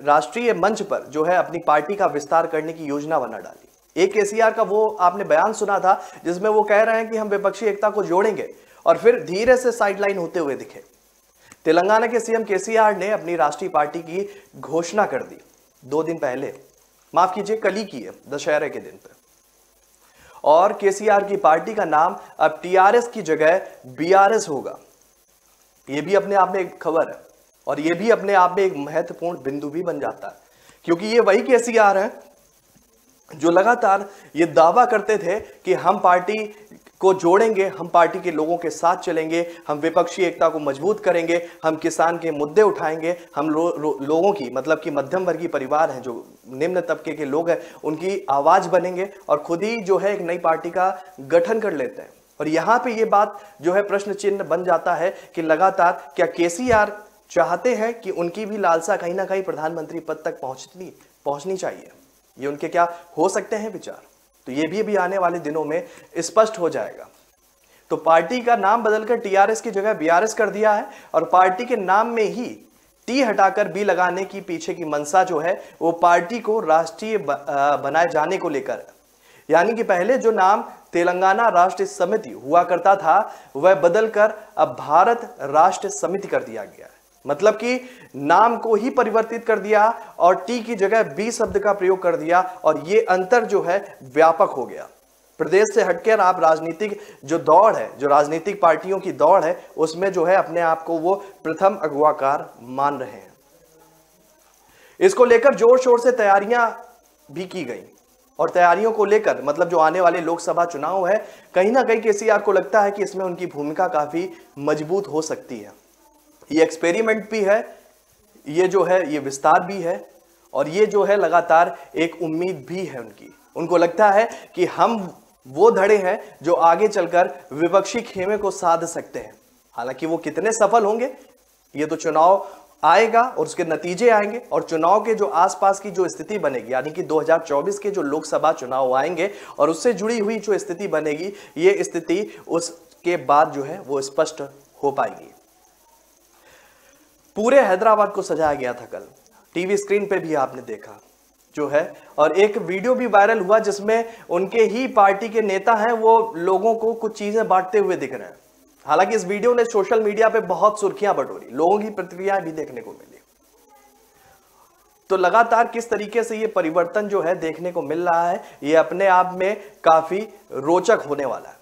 राष्ट्रीय मंच पर जो है अपनी पार्टी का विस्तार करने की योजना बना डाली। एक केसीआर का वो आपने बयान सुना था जिसमें वो कह रहे हैं कि हम विपक्षी एकता को जोड़ेंगे, और फिर धीरे से साइडलाइन होते हुए दिखे। तेलंगाना के सीएम केसीआर ने अपनी राष्ट्रीय पार्टी की घोषणा कर दी 2 दिन पहले, माफ कीजिए कल ही की है, दशहरे के दिन पे। और केसीआर की पार्टी का नाम अब टीआरएस की जगह बीआरएस होगा। यह भी अपने आप में एक खबर है, और यह भी अपने आप में एक महत्वपूर्ण बिंदु भी बन जाता है, क्योंकि ये वही केसीआर है जो लगातार ये दावा करते थे कि हम पार्टी को जोड़ेंगे, हम पार्टी के लोगों के साथ चलेंगे, हम विपक्षी एकता को मजबूत करेंगे, हम किसान के मुद्दे उठाएंगे, हम लोगों की मतलब कि मध्यम वर्गीय परिवार हैं, जो निम्न तबके के लोग हैं, उनकी आवाज बनेंगे, और खुद ही जो है एक नई पार्टी का गठन कर लेते हैं। और यहां पे ये बात जो है प्रश्न चिन्ह बन जाता है कि लगातार क्या केसीआर चाहते हैं कि उनकी भी लालसा कहीं ना कहीं प्रधानमंत्री पद तक पहुंचनी चाहिए। ये उनके क्या हो सकते हैं विचार, तो ये भी अभी आने वाले दिनों में स्पष्ट हो जाएगा। तो पार्टी का नाम बदलकर टीआरएस की जगह बीआरएस कर दिया है, और पार्टी के नाम में ही टी हटाकर बी लगाने की पीछे की मंशा जो है वो पार्टी को राष्ट्रीय बनाए जाने को लेकर है। यानी कि पहले जो नाम तेलंगाना राष्ट्र समिति हुआ करता था वह बदलकर अब भारत राष्ट्र समिति कर दिया गया है। मतलब कि नाम को ही परिवर्तित कर दिया और टी की जगह बी शब्द का प्रयोग कर दिया, और ये अंतर जो है व्यापक हो गया। प्रदेश से हटकर आप राजनीतिक जो दौड़ है, जो राजनीतिक पार्टियों की दौड़ है, उसमें जो है अपने आप को वो प्रथम अगुवाकार मान रहे हैं। इसको लेकर जोर शोर से तैयारियां भी की गई, और तैयारियों को लेकर मतलब जो आने वाले लोकसभा चुनाव है, कहीं ना कहीं केसीआर को लगता है कि इसमें उनकी भूमिका काफी मजबूत हो सकती है। ये एक्सपेरिमेंट भी है, ये जो है ये विस्तार भी है, और ये जो है लगातार एक उम्मीद भी है उनको लगता है कि हम वो धड़े हैं जो आगे चलकर विपक्षी खेमे को साध सकते हैं। हालांकि वो कितने सफल होंगे ये तो चुनाव आएगा और उसके नतीजे आएंगे, और चुनाव के जो आसपास की जो स्थिति बनेगी, यानी कि 2024 के जो लोकसभा चुनाव आएंगे और उससे जुड़ी हुई जो स्थिति बनेगी, ये स्थिति उसके बाद जो है वो स्पष्ट हो पाएगी। पूरे हैदराबाद को सजाया गया था कल, टीवी स्क्रीन पे भी आपने देखा जो है, और एक वीडियो भी वायरल हुआ जिसमें उनके ही पार्टी के नेता हैं वो लोगों को कुछ चीजें बांटते हुए दिख रहे हैं। हालांकि इस वीडियो ने सोशल मीडिया पे बहुत सुर्खियां बटोरी, लोगों की प्रतिक्रियाएं भी देखने को मिली। तो लगातार किस तरीके से ये परिवर्तन जो है देखने को मिल रहा है, ये अपने आप में काफी रोचक होने वाला है।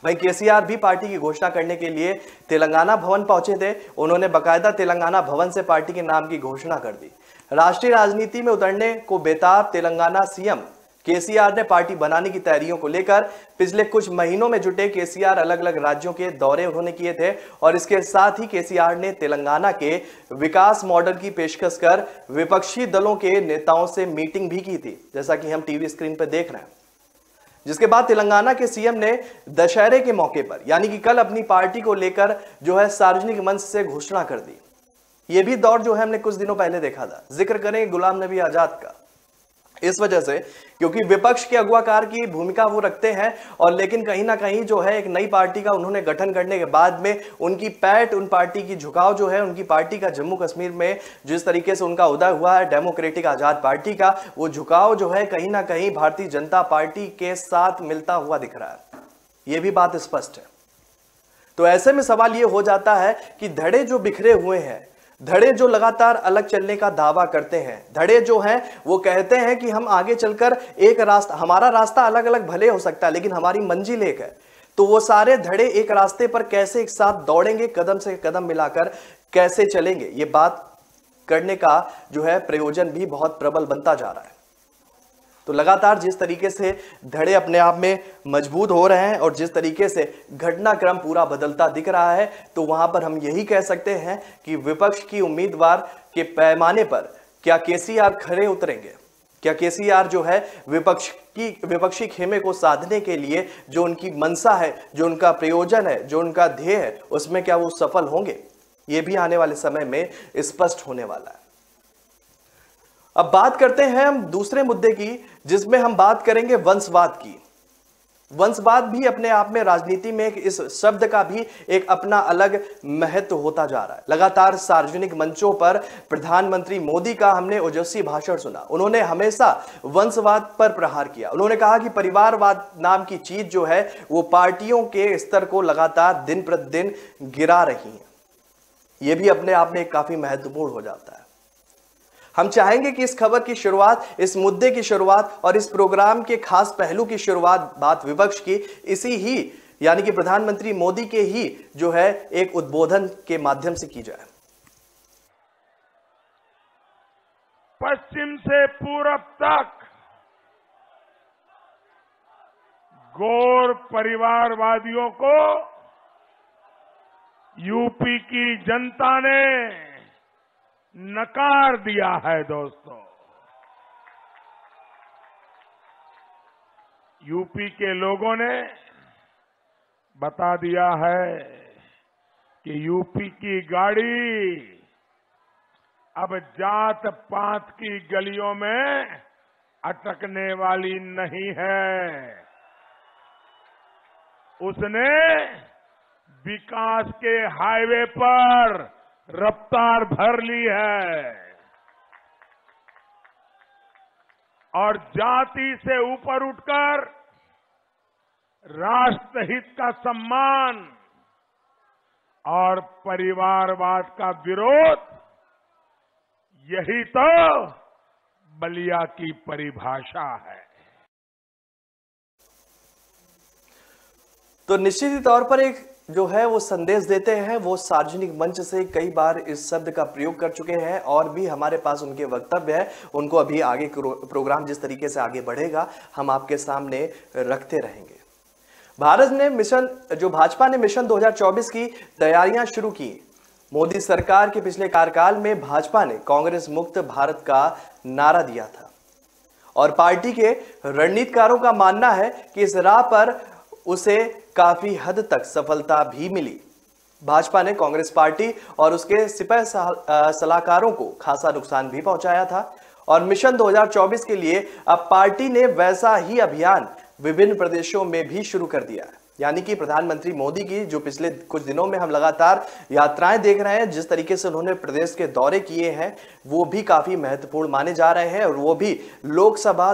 भाई केसीआर भी पार्टी की घोषणा करने के लिए तेलंगाना भवन पहुंचे थे। उन्होंने बकायदा तेलंगाना भवन से पार्टी के नाम की घोषणा कर दी। राष्ट्रीय राजनीति में उतरने को बेताब तेलंगाना सीएम केसीआर ने पार्टी बनाने की तैयारियों को लेकर पिछले कुछ महीनों में जुटे केसीआर अलग अलग राज्यों के दौरे उन्होंने किए थे, और इसके साथ ही केसीआर ने तेलंगाना के विकास मॉडल की पेशकश कर विपक्षी दलों के नेताओं से मीटिंग भी की थी, जैसा कि हम टीवी स्क्रीन पर देख रहे हैं। जिसके बाद तेलंगाना के सीएम ने दशहरे के मौके पर यानी कि कल अपनी पार्टी को लेकर जो है सार्वजनिक मंच से घोषणा कर दी। यह भी दौर जो है हमने कुछ दिनों पहले देखा था। जिक्र करें गुलाम नबी आजाद का, इस वजह से क्योंकि विपक्ष के अगुवाकार की भूमिका वो रखते हैं, और लेकिन कहीं ना कहीं जो है एक नई पार्टी का उन्होंने गठन करने के बाद में उनकी पैठ, उन पार्टी की झुकाव जो है, उनकी पार्टी का जम्मू कश्मीर में जिस तरीके से उनका उदय हुआ है डेमोक्रेटिक आजाद पार्टी का, वो झुकाव जो है कहीं ना कहीं भारतीय जनता पार्टी के साथ मिलता हुआ दिख रहा है। ये भी बात स्पष्ट है। तो ऐसे में सवाल ये हो जाता है कि धड़े जो बिखरे हुए हैं, धड़े जो लगातार अलग चलने का दावा करते हैं, धड़े जो हैं वो कहते हैं कि हम आगे चलकर एक रास्ता, हमारा रास्ता अलग अलग भले हो सकता है लेकिन हमारी मंजिल एक है, तो वो सारे धड़े एक रास्ते पर कैसे एक साथ दौड़ेंगे, कदम से कदम मिलाकर कैसे चलेंगे, ये बात करने का जो है प्रयोजन भी बहुत प्रबल बनता जा रहा है। तो लगातार जिस तरीके से धड़े अपने आप में मजबूत हो रहे हैं और जिस तरीके से घटनाक्रम पूरा बदलता दिख रहा है, तो वहां पर हम यही कह सकते हैं कि विपक्ष की उम्मीदवार के पैमाने पर क्या केसीआर खरे उतरेंगे, क्या केसीआर जो है विपक्षी खेमे को साधने के लिए जो उनकी मंशा है, जो उनका प्रयोजन है, जो उनका ध्येय है, उसमें क्या वो सफल होंगे, ये भी आने वाले समय में स्पष्ट होने वाला है। अब बात करते हैं हम दूसरे मुद्दे की, जिसमें हम बात करेंगे वंशवाद की। वंशवाद भी अपने आप में राजनीति में इस शब्द का भी एक अपना अलग महत्व होता जा रहा है। लगातार सार्वजनिक मंचों पर प्रधानमंत्री मोदी का हमने ओजस्वी भाषण सुना। उन्होंने हमेशा वंशवाद पर प्रहार किया। उन्होंने कहा कि परिवारवाद नाम की चीज जो है वो पार्टियों के स्तर को लगातार दिन प्रतिदिन गिरा रही है। यह भी अपने आप में काफी महत्वपूर्ण हो जाता है। हम चाहेंगे कि इस खबर की शुरुआत, इस मुद्दे की शुरुआत और इस प्रोग्राम के खास पहलू की शुरुआत बात विपक्ष की इसी ही यानी कि प्रधानमंत्री मोदी के ही जो है एक उद्बोधन के माध्यम से की जाए। पश्चिम से पूरब तक गौर परिवारवादियों को यूपी की जनता ने नकार दिया है। दोस्तों, यूपी के लोगों ने बता दिया है कि यूपी की गाड़ी अब जात पात की गलियों में अटकने वाली नहीं है। उसने विकास के हाईवे पर रफ्तार भर ली है और जाति से ऊपर उठकर राष्ट्रहित का सम्मान और परिवारवाद का विरोध, यही तो बलिया की परिभाषा है। तो निश्चित ही तौर पर एक जो है वो संदेश देते हैं, वो सार्वजनिक मंच से कई बार इस शब्द का प्रयोग कर चुके हैं और भी हमारे पास उनके वक्तव्य है। उनको अभी आगे प्रोग्राम जिस तरीके से आगे बढ़ेगा हम आपके सामने रखते रहेंगे। भाजपा ने मिशन 2024 की तैयारियां शुरू की। मोदी सरकार के पिछले कार्यकाल में भाजपा ने कांग्रेस मुक्त भारत का नारा दिया था और पार्टी के रणनीतिकारों का मानना है कि इस राह पर उसे काफी हद तक सफलता भी मिली। भाजपा ने कांग्रेस पार्टी और उसके सिपह सलाहकारों को खासा नुकसान भी पहुंचाया था और मिशन 2024 के लिए अब पार्टी ने वैसा ही अभियान विभिन्न प्रदेशों में भी शुरू कर दिया है। यानी कि प्रधानमंत्री मोदी की जो पिछले कुछ दिनों में हम लगातार यात्राएं देख रहे हैं, जिस तरीके से उन्होंने प्रदेश के दौरे किए हैं, वो भी काफी महत्वपूर्ण माने जा रहे हैं और वो भी लोकसभा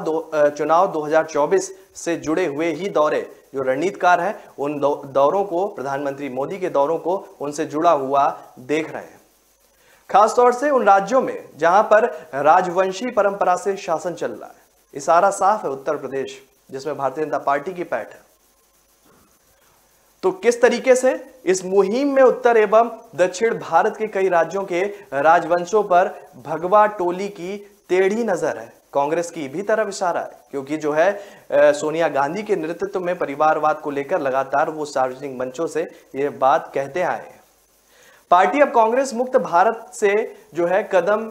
चुनाव 2024 से जुड़े हुए ही दौरे, जो रणनीतिकार हैं उन दौरों को, प्रधानमंत्री मोदी के दौरों को उनसे जुड़ा हुआ देख रहे हैं। खासतौर से उन राज्यों में जहां पर राजवंशी परंपरा से शासन चल रहा है। इशारा साफ है, उत्तर प्रदेश जिसमें भारतीय जनता पार्टी की पैठ है। तो किस तरीके से इस मुहिम में उत्तर एवं दक्षिण भारत के कई राज्यों के राजवंशों पर भगवा टोली की टेढ़ी नजर है, कांग्रेस की भी तरफ इशारा है, क्योंकि जो है सोनिया गांधी के नेतृत्व में परिवारवाद को लेकर लगातार वो सार्वजनिक मंचों से ये बात कहते आए हैं। पार्टी अब कांग्रेस मुक्त भारत से जो है कदम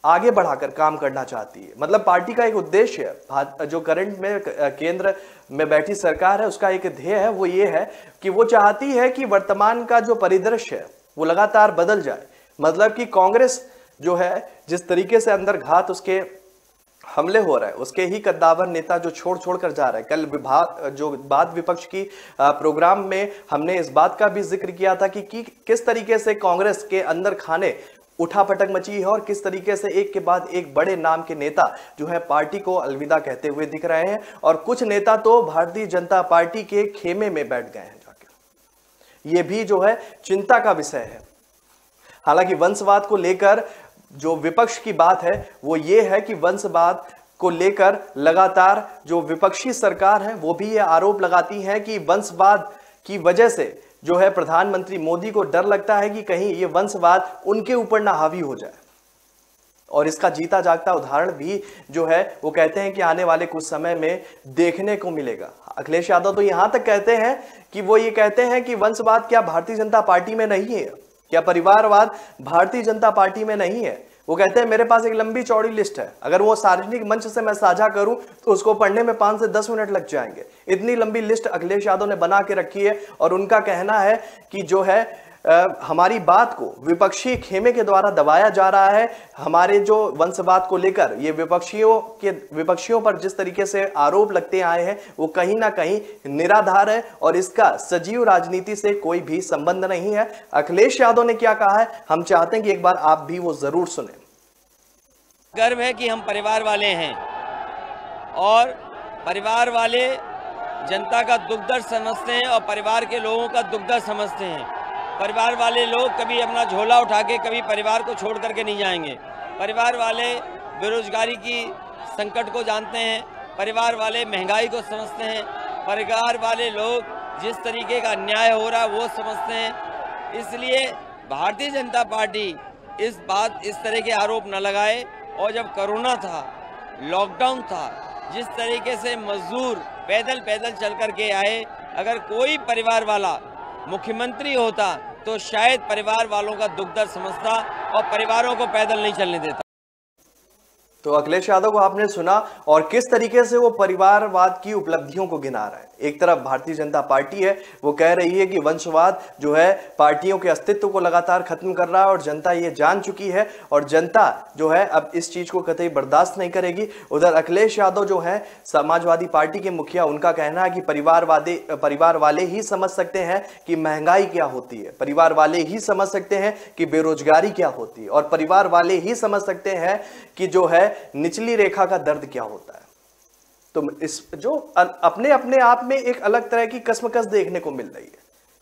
आगे बढ़ाकर काम करना चाहती है। मतलब पार्टी का एक उद्देश्य है, जो करंट में केंद्र में बैठी सरकार है उसका एक ध्येय है, वो ये है कि वो चाहती है कि वर्तमान का जो परिदृश्य है वो लगातार बदल जाए। मतलब कि कांग्रेस जो है जिस तरीके से अंदर घात उसके हमले हो रहा है, उसके ही कद्दावर नेता जो छोड़ कर जा रहा है। कल बात विपक्ष की प्रोग्राम में हमने इस बात का भी जिक्र किया था कि किस तरीके से कांग्रेस के अंदर खाने उठापटक मची है और किस तरीके से एक के बाद एक बड़े नाम के नेता जो है पार्टी को अलविदा कहते हुए दिख रहे हैं और कुछ नेता तो भारतीय जनता पार्टी के खेमे में बैठ गए हैं जाके। ये भी जो है चिंता का विषय है। हालांकि वंशवाद को लेकर जो विपक्ष की बात है वो ये है कि वंशवाद को लेकर लगातार जो विपक्षी सरकार है वो भी ये आरोप लगाती है कि वंशवाद की वजह से जो है प्रधानमंत्री मोदी को डर लगता है कि कहीं ये वंशवाद उनके ऊपर ना हावी हो जाए। और इसका जीता जागता उदाहरण भी जो है वो कहते हैं कि आने वाले कुछ समय में देखने को मिलेगा। अखिलेश यादव तो यहां तक कहते हैं कि वो ये कहते हैं कि वंशवाद क्या भारतीय जनता पार्टी में नहीं है, क्या परिवारवाद भारतीय जनता पार्टी में नहीं है। वो कहते हैं मेरे पास एक लंबी चौड़ी लिस्ट है, अगर वो सार्वजनिक मंच से मैं साझा करूं तो उसको पढ़ने में 5 से 10 मिनट लग जाएंगे। इतनी लंबी लिस्ट अखिलेश यादव ने बना के रखी है। और उनका कहना है कि जो है हमारी बात को विपक्षी खेमे के द्वारा दबाया जा रहा है। हमारे जो वंशवाद को लेकर ये विपक्षियों पर जिस तरीके से आरोप लगते आए हैं वो कहीं ना कहीं निराधार है और इसका सजीव राजनीति से कोई भी संबंध नहीं है। अखिलेश यादव ने क्या कहा है हम चाहते हैं कि एक बार आप भी वो जरूर सुने। गर्व है कि हम परिवार वाले हैं और परिवार वाले जनता का दुख दर्द समझते हैं और परिवार के लोगों का दुख दर्द समझते हैं। परिवार वाले लोग कभी अपना झोला उठा के कभी परिवार को छोड़ करके नहीं जाएंगे। परिवार वाले बेरोजगारी की संकट को जानते हैं, परिवार वाले महंगाई को समझते हैं, परिवार वाले लोग जिस तरीके का अन्याय हो रहा है वो समझते हैं। इसलिए भारतीय जनता पार्टी इस तरह के आरोप न लगाए। और जब कोरोना था, लॉकडाउन था, जिस तरीके से मजदूर पैदल चल करके आए, अगर कोई परिवार वाला मुख्यमंत्री होता तो शायद परिवार वालों का दुख दर्द समझता और परिवारों को पैदल नहीं चलने देता। तो अखिलेश यादव को आपने सुना और किस तरीके से वो परिवारवाद की उपलब्धियों को गिना रहा है। एक तरफ भारतीय जनता पार्टी है वो कह रही है कि वंशवाद जो है पार्टियों के अस्तित्व को लगातार खत्म कर रहा है और जनता ये जान चुकी है और जनता जो है अब इस चीज को कतई बर्दाश्त नहीं करेगी। उधर अखिलेश यादव जो है समाजवादी पार्टी के मुखिया, उनका कहना है कि परिवार वाले ही समझ सकते हैं कि महंगाई क्या होती है, परिवार वाले ही समझ सकते हैं कि बेरोजगारी क्या होती है और परिवार वाले ही समझ सकते हैं कि जो है निचली रेखा का दर्द क्या होता है। तो इस जो अपने आप में एक अलग तरह की कसमकस देखने को मिल रही है,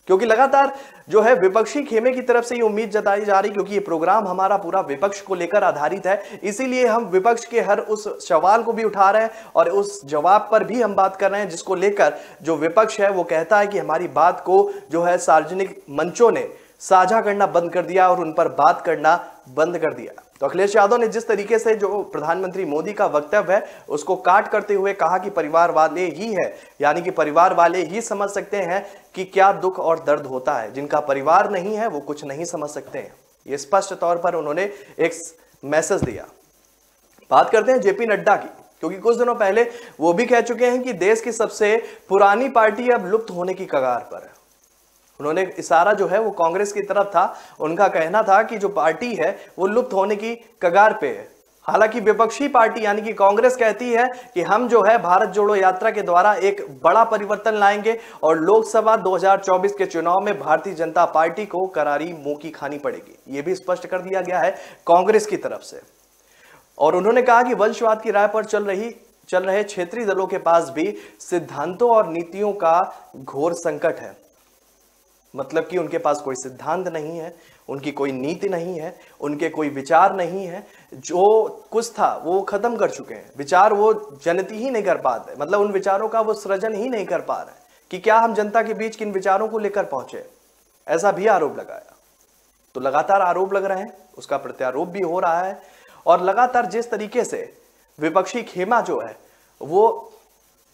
क्योंकि लगातार जो है विपक्षी खेमे की तरफ से ये उम्मीद जताई जा रही, क्योंकि ये प्रोग्राम हमारा पूरा विपक्ष को लेकर आधारित है, इसीलिए हम विपक्ष के हर उस सवाल को भी उठा रहे हैं और उस जवाब पर भी हम बात कर रहे हैं जिसको लेकर जो विपक्ष है वो कहता है कि हमारी बात को जो है सार्वजनिक मंचों ने साझा करना बंद कर दिया और उन पर बात करना बंद कर दिया। तो अखिलेश यादव ने जिस तरीके से जो प्रधानमंत्री मोदी का वक्तव्य है उसको काट करते हुए कहा कि परिवार वाले ही है, यानी कि परिवार वाले ही समझ सकते हैं कि क्या दुख और दर्द होता है, जिनका परिवार नहीं है वो कुछ नहीं समझ सकते हैं। ये स्पष्ट तौर पर उन्होंने एक मैसेज दिया। बात करते हैं जेपी नड्डा की, क्योंकि कुछ दिनों पहले वो भी कह चुके हैं कि देश की सबसे पुरानी पार्टी अब लुप्त होने की कगार पर है। उन्होंने इशारा जो है वो कांग्रेस की तरफ था। उनका कहना था कि जो पार्टी है वो लुप्त होने की कगार पे है। हालांकि विपक्षी पार्टी यानी कि कांग्रेस कहती है कि हम जो है भारत जोड़ो यात्रा के द्वारा एक बड़ा परिवर्तन लाएंगे और लोकसभा 2024 के चुनाव में भारतीय जनता पार्टी को करारी मुंह की खानी पड़ेगी। ये भी स्पष्ट कर दिया गया है कांग्रेस की तरफ से। और उन्होंने कहा कि वंशवाद की राह पर चल रहे क्षेत्रीय दलों के पास भी सिद्धांतों और नीतियों का घोर संकट है। मतलब कि उनके पास कोई सिद्धांत नहीं है, उनकी कोई नीति नहीं है, उनके कोई विचार नहीं है। जो कुछ था वो खत्म कर चुके हैं, विचार वो जनती ही नहीं कर पाते, मतलब उन विचारों का वो सृजन ही नहीं कर पा रहे कि क्या हम जनता के बीच किन विचारों को लेकर पहुंचे। ऐसा भी आरोप लगाया। तो लगातार आरोप लग रहे हैं, उसका प्रत्यारोप भी हो रहा है और लगातार जिस तरीके से विपक्षी खेमा जो है वो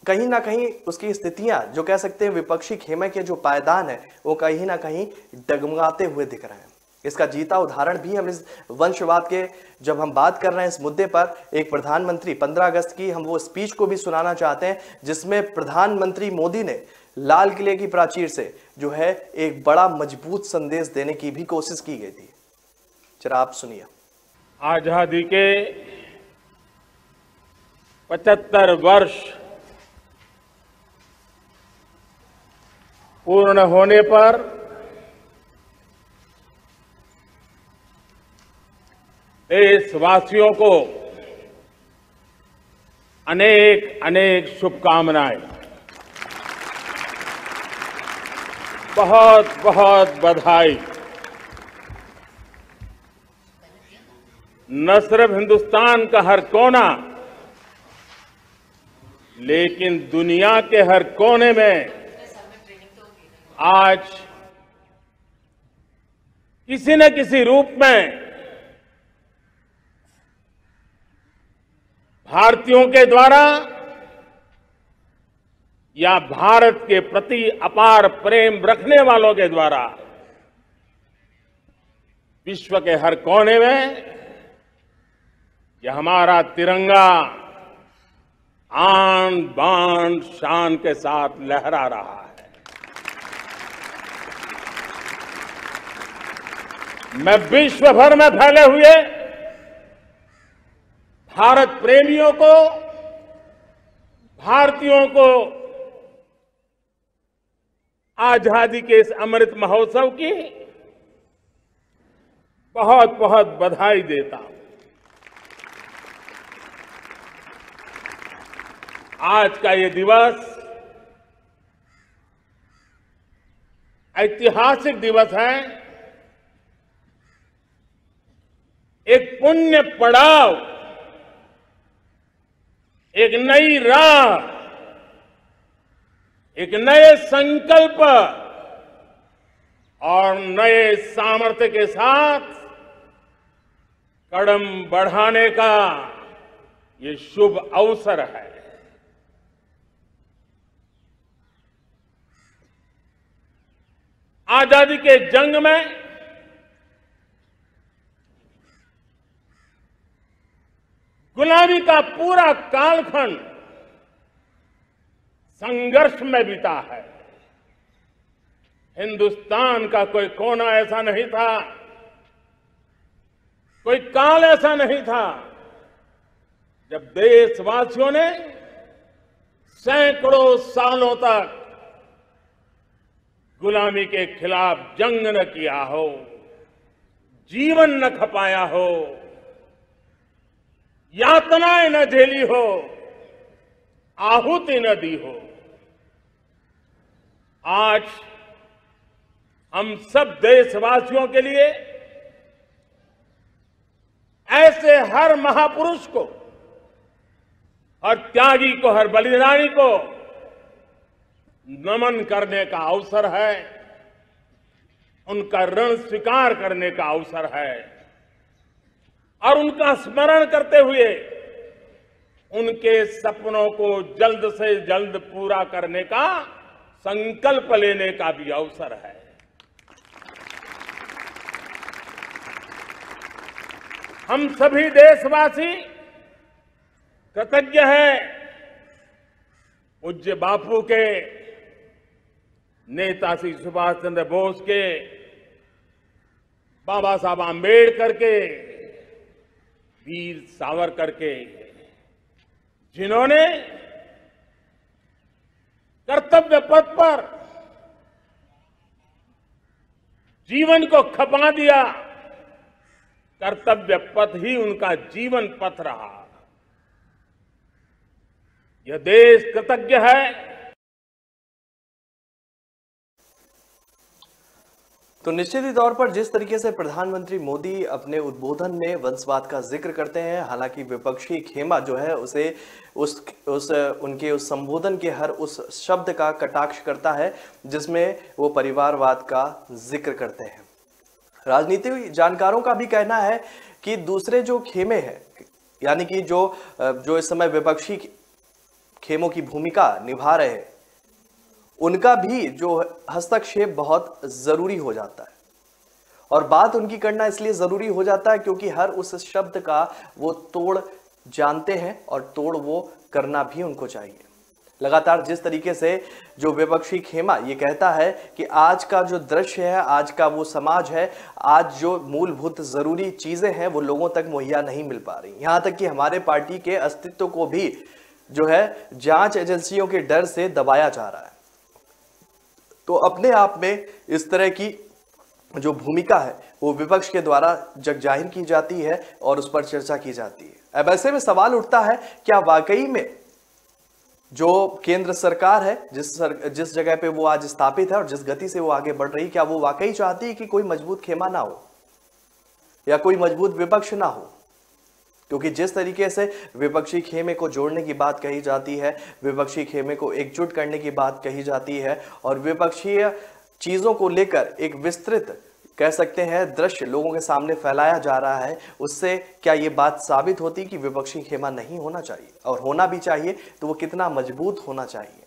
कहीं ना कहीं उसकी स्थितियां जो कह सकते हैं विपक्षी खेमे के जो पायदान है वो कहीं ना कहीं डगमगाते हुए दिख रहे हैं। इसका जीता उदाहरण भी हम इस वंशवाद के जब हम बात कर रहे हैं इस मुद्दे पर, एक प्रधानमंत्री 15 अगस्त की हम वो स्पीच को भी सुनाना चाहते हैं जिसमें प्रधानमंत्री मोदी ने लाल किले की प्राचीर से जो है एक बड़ा मजबूत संदेश देने की भी कोशिश की गई थी। जरा आप सुनिए। आजादी के 75 वर्ष पूर्ण होने पर देशवासियों को अनेक अनेक शुभकामनाएं। बहुत बहुत बधाई। न सिर्फ हिंदुस्तान का हर कोना, लेकिन दुनिया के हर कोने में आज किसी न किसी रूप में भारतीयों के द्वारा या भारत के प्रति अपार प्रेम रखने वालों के द्वारा विश्व के हर कोने में यह हमारा तिरंगा आन बान शान के साथ लहरा रहा है। मैं विश्व भर में फैले हुए भारत प्रेमियों को, भारतीयों को आजादी के इस अमृत महोत्सव की बहुत बहुत बधाई देता हूं। आज का ये दिवस ऐतिहासिक दिवस है। एक पुण्य पड़ाव, एक नई राह, एक नए संकल्प और नए सामर्थ्य के साथ कदम बढ़ाने का ये शुभ अवसर है। आजादी के जंग में गुलामी का पूरा कालखंड संघर्ष में बीता है। हिंदुस्तान का कोई कोना ऐसा नहीं था, कोई काल ऐसा नहीं था जब देशवासियों ने सैकड़ों सालों तक गुलामी के खिलाफ जंग न किया हो, जीवन न खपाया हो, यातनाएं न झेली हो, आहुति न दी हो। आज हम सब देशवासियों के लिए ऐसे हर महापुरुष को, हर त्यागी को, हर बलिदानी को नमन करने का अवसर है, उनका ऋण स्वीकार करने का अवसर है और उनका स्मरण करते हुए उनके सपनों को जल्द से जल्द पूरा करने का संकल्प लेने का भी अवसर है। हम सभी देशवासी कृतज्ञ हैं पूज्य बापू के, नेताजी सुभाष चंद्र बोस के, बाबा साहब आम्बेडकर के, वीर सावरकर के, जिन्होंने कर्तव्य पथ पर जीवन को खपा दिया। कर्तव्य पथ ही उनका जीवन पथ रहा। यह देश कृतज्ञ है। तो निश्चित ही तौर पर जिस तरीके से प्रधानमंत्री मोदी अपने उद्बोधन में वंशवाद का जिक्र करते हैं, हालांकि विपक्षी खेमा जो है उसे उनके उस संबोधन के हर उस शब्द का कटाक्ष करता है जिसमें वो परिवारवाद का जिक्र करते हैं। राजनीतिक जानकारों का भी कहना है कि दूसरे जो खेमे हैं, यानी कि जो इस समय विपक्षी खेमों की भूमिका निभा रहे हैं, उनका भी जो हस्तक्षेप बहुत जरूरी हो जाता है। और बात उनकी करना इसलिए जरूरी हो जाता है क्योंकि हर उस शब्द का वो तोड़ जानते हैं और तोड़ वो करना भी उनको चाहिए। लगातार जिस तरीके से जो विपक्षी खेमा ये कहता है कि आज का जो दृश्य है, आज का वो समाज है, आज जो मूलभूत जरूरी चीजें हैं वो लोगों तक मुहैया नहीं मिल पा रही। यहां तक कि हमारे पार्टी के अस्तित्व को भी जो है जांच एजेंसियों के डर से दबाया जा रहा है। तो अपने आप में इस तरह की जो भूमिका है वो विपक्ष के द्वारा जग जाहिर की जाती है और उस पर चर्चा की जाती है। अब ऐसे में सवाल उठता है, क्या वाकई में जो केंद्र सरकार है, जिस जगह पे वो आज स्थापित है और जिस गति से वो आगे बढ़ रही, क्या वो वाकई चाहती है कि कोई मजबूत खेमा ना हो या कोई मजबूत विपक्ष ना हो? क्योंकि जिस तरीके से विपक्षी खेमे को जोड़ने की बात कही जाती है, विपक्षी खेमे को एकजुट करने की बात कही जाती है और विपक्षीय चीजों को लेकर एक विस्तृत कह सकते हैं दृश्य लोगों के सामने फैलाया जा रहा है, उससे क्या ये बात साबित होती कि विपक्षी खेमा नहीं होना चाहिए? और होना भी चाहिए तो वो कितना मजबूत होना चाहिए?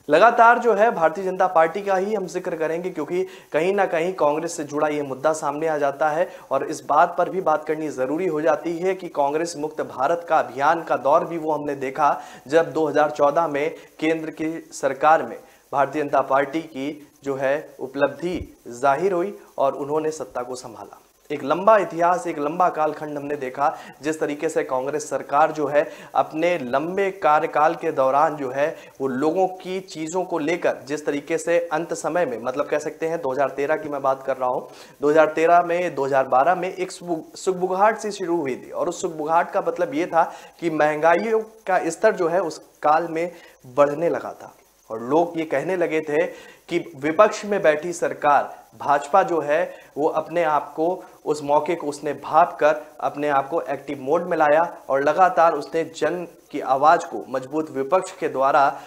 लगातार जो है भारतीय जनता पार्टी का ही हम जिक्र करेंगे, क्योंकि कहीं ना कहीं कांग्रेस से जुड़ा ये मुद्दा सामने आ जाता है और इस बात पर भी बात करनी जरूरी हो जाती है कि कांग्रेस मुक्त भारत का अभियान का दौर भी वो हमने देखा जब 2014 में केंद्र की सरकार में भारतीय जनता पार्टी की जो है उपलब्धि जाहिर हुई और उन्होंने सत्ता को संभाला। एक लंबा इतिहास, एक लंबा कालखंड हमने देखा जिस तरीके से कांग्रेस सरकार जो है अपने लंबे कार्यकाल के दौरान जो है वो लोगों की चीजों को लेकर जिस तरीके से अंत समय में, मतलब कह सकते हैं 2013 की मैं बात कर रहा हूं, 2013 में 2012 में एक सुगबुगाहट सी शुरू हुई थी और उस सुगबुगाहट का मतलब ये था कि महंगाई का स्तर जो है उस काल में बढ़ने लगा था और लोग ये कहने लगे थे कि विपक्ष में बैठी सरकार भाजपा जो है वो अपने आप को उस मौके को उसने भाप कर अपने आप को एक्टिव मोड में लाया और लगातार उसने जन की आवाज को मजबूत विपक्ष के द्वारा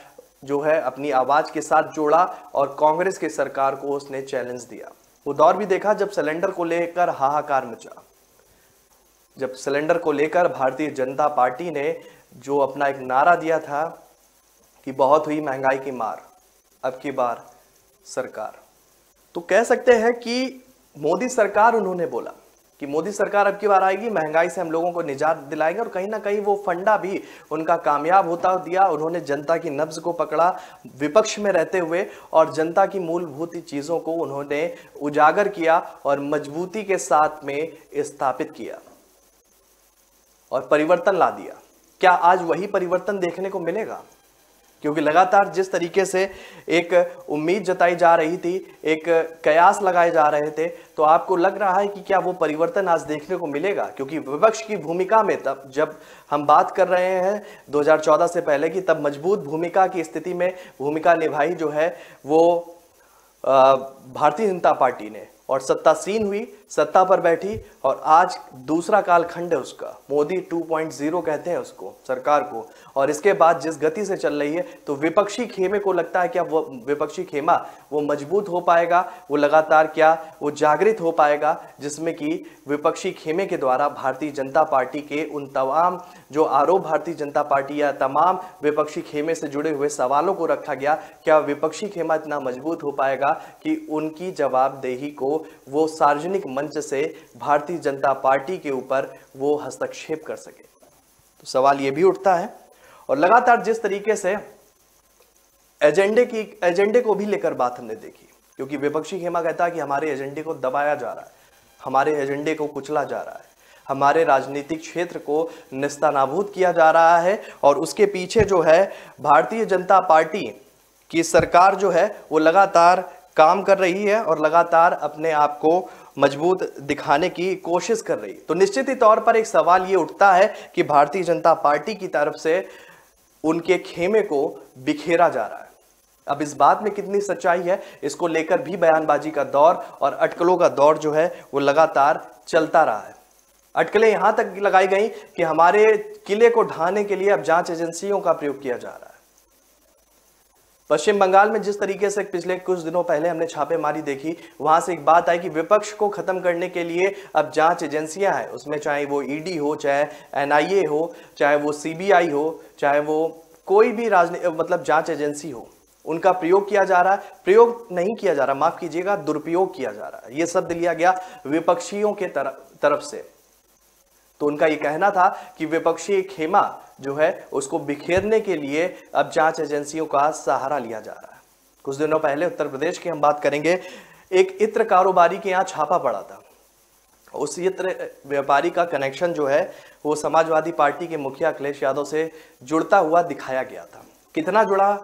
जो है अपनी आवाज के साथ जोड़ा और कांग्रेस की सरकार को उसने चैलेंज दिया। वो दौर भी देखा जब सिलेंडर को लेकर हाहाकार मचा, जब सिलेंडर को लेकर भारतीय जनता पार्टी ने जो अपना एक नारा दिया था कि बहुत हुई महंगाई की मार, अब की बार सरकार। तो कह सकते हैं कि मोदी सरकार, उन्होंने बोला कि मोदी सरकार अब की बार आएगी, महंगाई से हम लोगों को निजात दिलाएंगे और कहीं ना कहीं वो फंडा भी उनका कामयाब होता दिया। उन्होंने जनता की नब्ज को पकड़ा विपक्ष में रहते हुए और जनता की मूलभूत चीजों को उन्होंने उजागर किया और मजबूती के साथ में स्थापित किया और परिवर्तन ला दिया। क्या आज वही परिवर्तन देखने को मिलेगा? क्योंकि लगातार जिस तरीके से एक उम्मीद जताई जा रही थी, एक कयास लगाए जा रहे थे, तो आपको लग रहा है कि क्या वो परिवर्तन आज देखने को मिलेगा? क्योंकि विपक्ष की भूमिका में तब जब हम बात कर रहे हैं 2014 से पहले की, तब मजबूत भूमिका की स्थिति में भूमिका निभाई जो है वो भारतीय जनता पार्टी ने और सत्तासीन हुई, सत्ता पर बैठी और आज दूसरा कालखंड है उसका, मोदी 2.0 कहते हैं उसको, सरकार को। और इसके बाद जिस गति से चल रही है तो विपक्षी खेमे को लगता है क्या वो विपक्षी खेमा वो मजबूत हो पाएगा, वो लगातार क्या वो जागृत हो पाएगा, जिसमें कि विपक्षी खेमे के द्वारा भारतीय जनता पार्टी के उन तमाम जो आरोप भारतीय जनता पार्टी या तमाम विपक्षी खेमे से जुड़े हुए सवालों को रखा गया, क्या विपक्षी खेमा इतना मजबूत हो पाएगा कि उनकी जवाबदेही को वो सार्वजनिक मंच से भारतीय जनता पार्टी के ऊपर वो हस्तक्षेप कर सके? तो सवाल ये भी उठता है। और लगातार जिस तरीके से एजेंडे को भी लेकर बात हमने देखी, क्योंकि विपक्षी खेमा कहता है कि हमारे एजेंडे को दबाया जा रहा है, हमारे एजेंडे को कुचला जा रहा है, हमारे राजनीतिक क्षेत्र को निस्तानाबूद किया जा रहा है और उसके पीछे जो है भारतीय जनता पार्टी की सरकार जो है वो लगातार काम कर रही है और लगातार अपने आप को मजबूत दिखाने की कोशिश कर रही है। तो निश्चित ही तौर पर एक सवाल ये उठता है कि भारतीय जनता पार्टी की तरफ से उनके खेमे को बिखेरा जा रहा है। अब इस बात में कितनी सच्चाई है, इसको लेकर भी बयानबाजी का दौर और अटकलों का दौर जो है वो लगातार चलता रहा है। अटकलें यहां तक लगाई गई कि हमारे किले को ढाने के लिए अब जांच एजेंसियों का प्रयोग किया जा रहा है। पश्चिम बंगाल में जिस तरीके से पिछले कुछ दिनों पहले हमने छापेमारी देखी, वहां से एक बात आई कि विपक्ष को खत्म करने के लिए अब जांच एजेंसियां हैं, उसमें चाहे वो ईडी हो, चाहे एनआईए हो, चाहे वो सीबीआई हो, चाहे वो कोई भी मतलब जांच एजेंसी हो, उनका प्रयोग किया जा रहा है। प्रयोग नहीं किया जा रहा, माफ कीजिएगा, दुरुपयोग किया जा रहा है। यह शब्द लिया गया विपक्षियों के तरफ से। तो उनका यह कहना था कि विपक्षी खेमा जो है उसको बिखेरने के लिए अब जांच एजेंसियों का सहारा लिया जा रहा है। कुछ दिनों पहले उत्तर प्रदेश की हम बात करेंगे, एक इत्र कारोबारी के यहाँ छापा पड़ा था। उस इत्र व्यापारी का कनेक्शन जो है वो समाजवादी पार्टी के मुखिया अखिलेश यादव से जुड़ता हुआ दिखाया गया था। कितना जुड़ा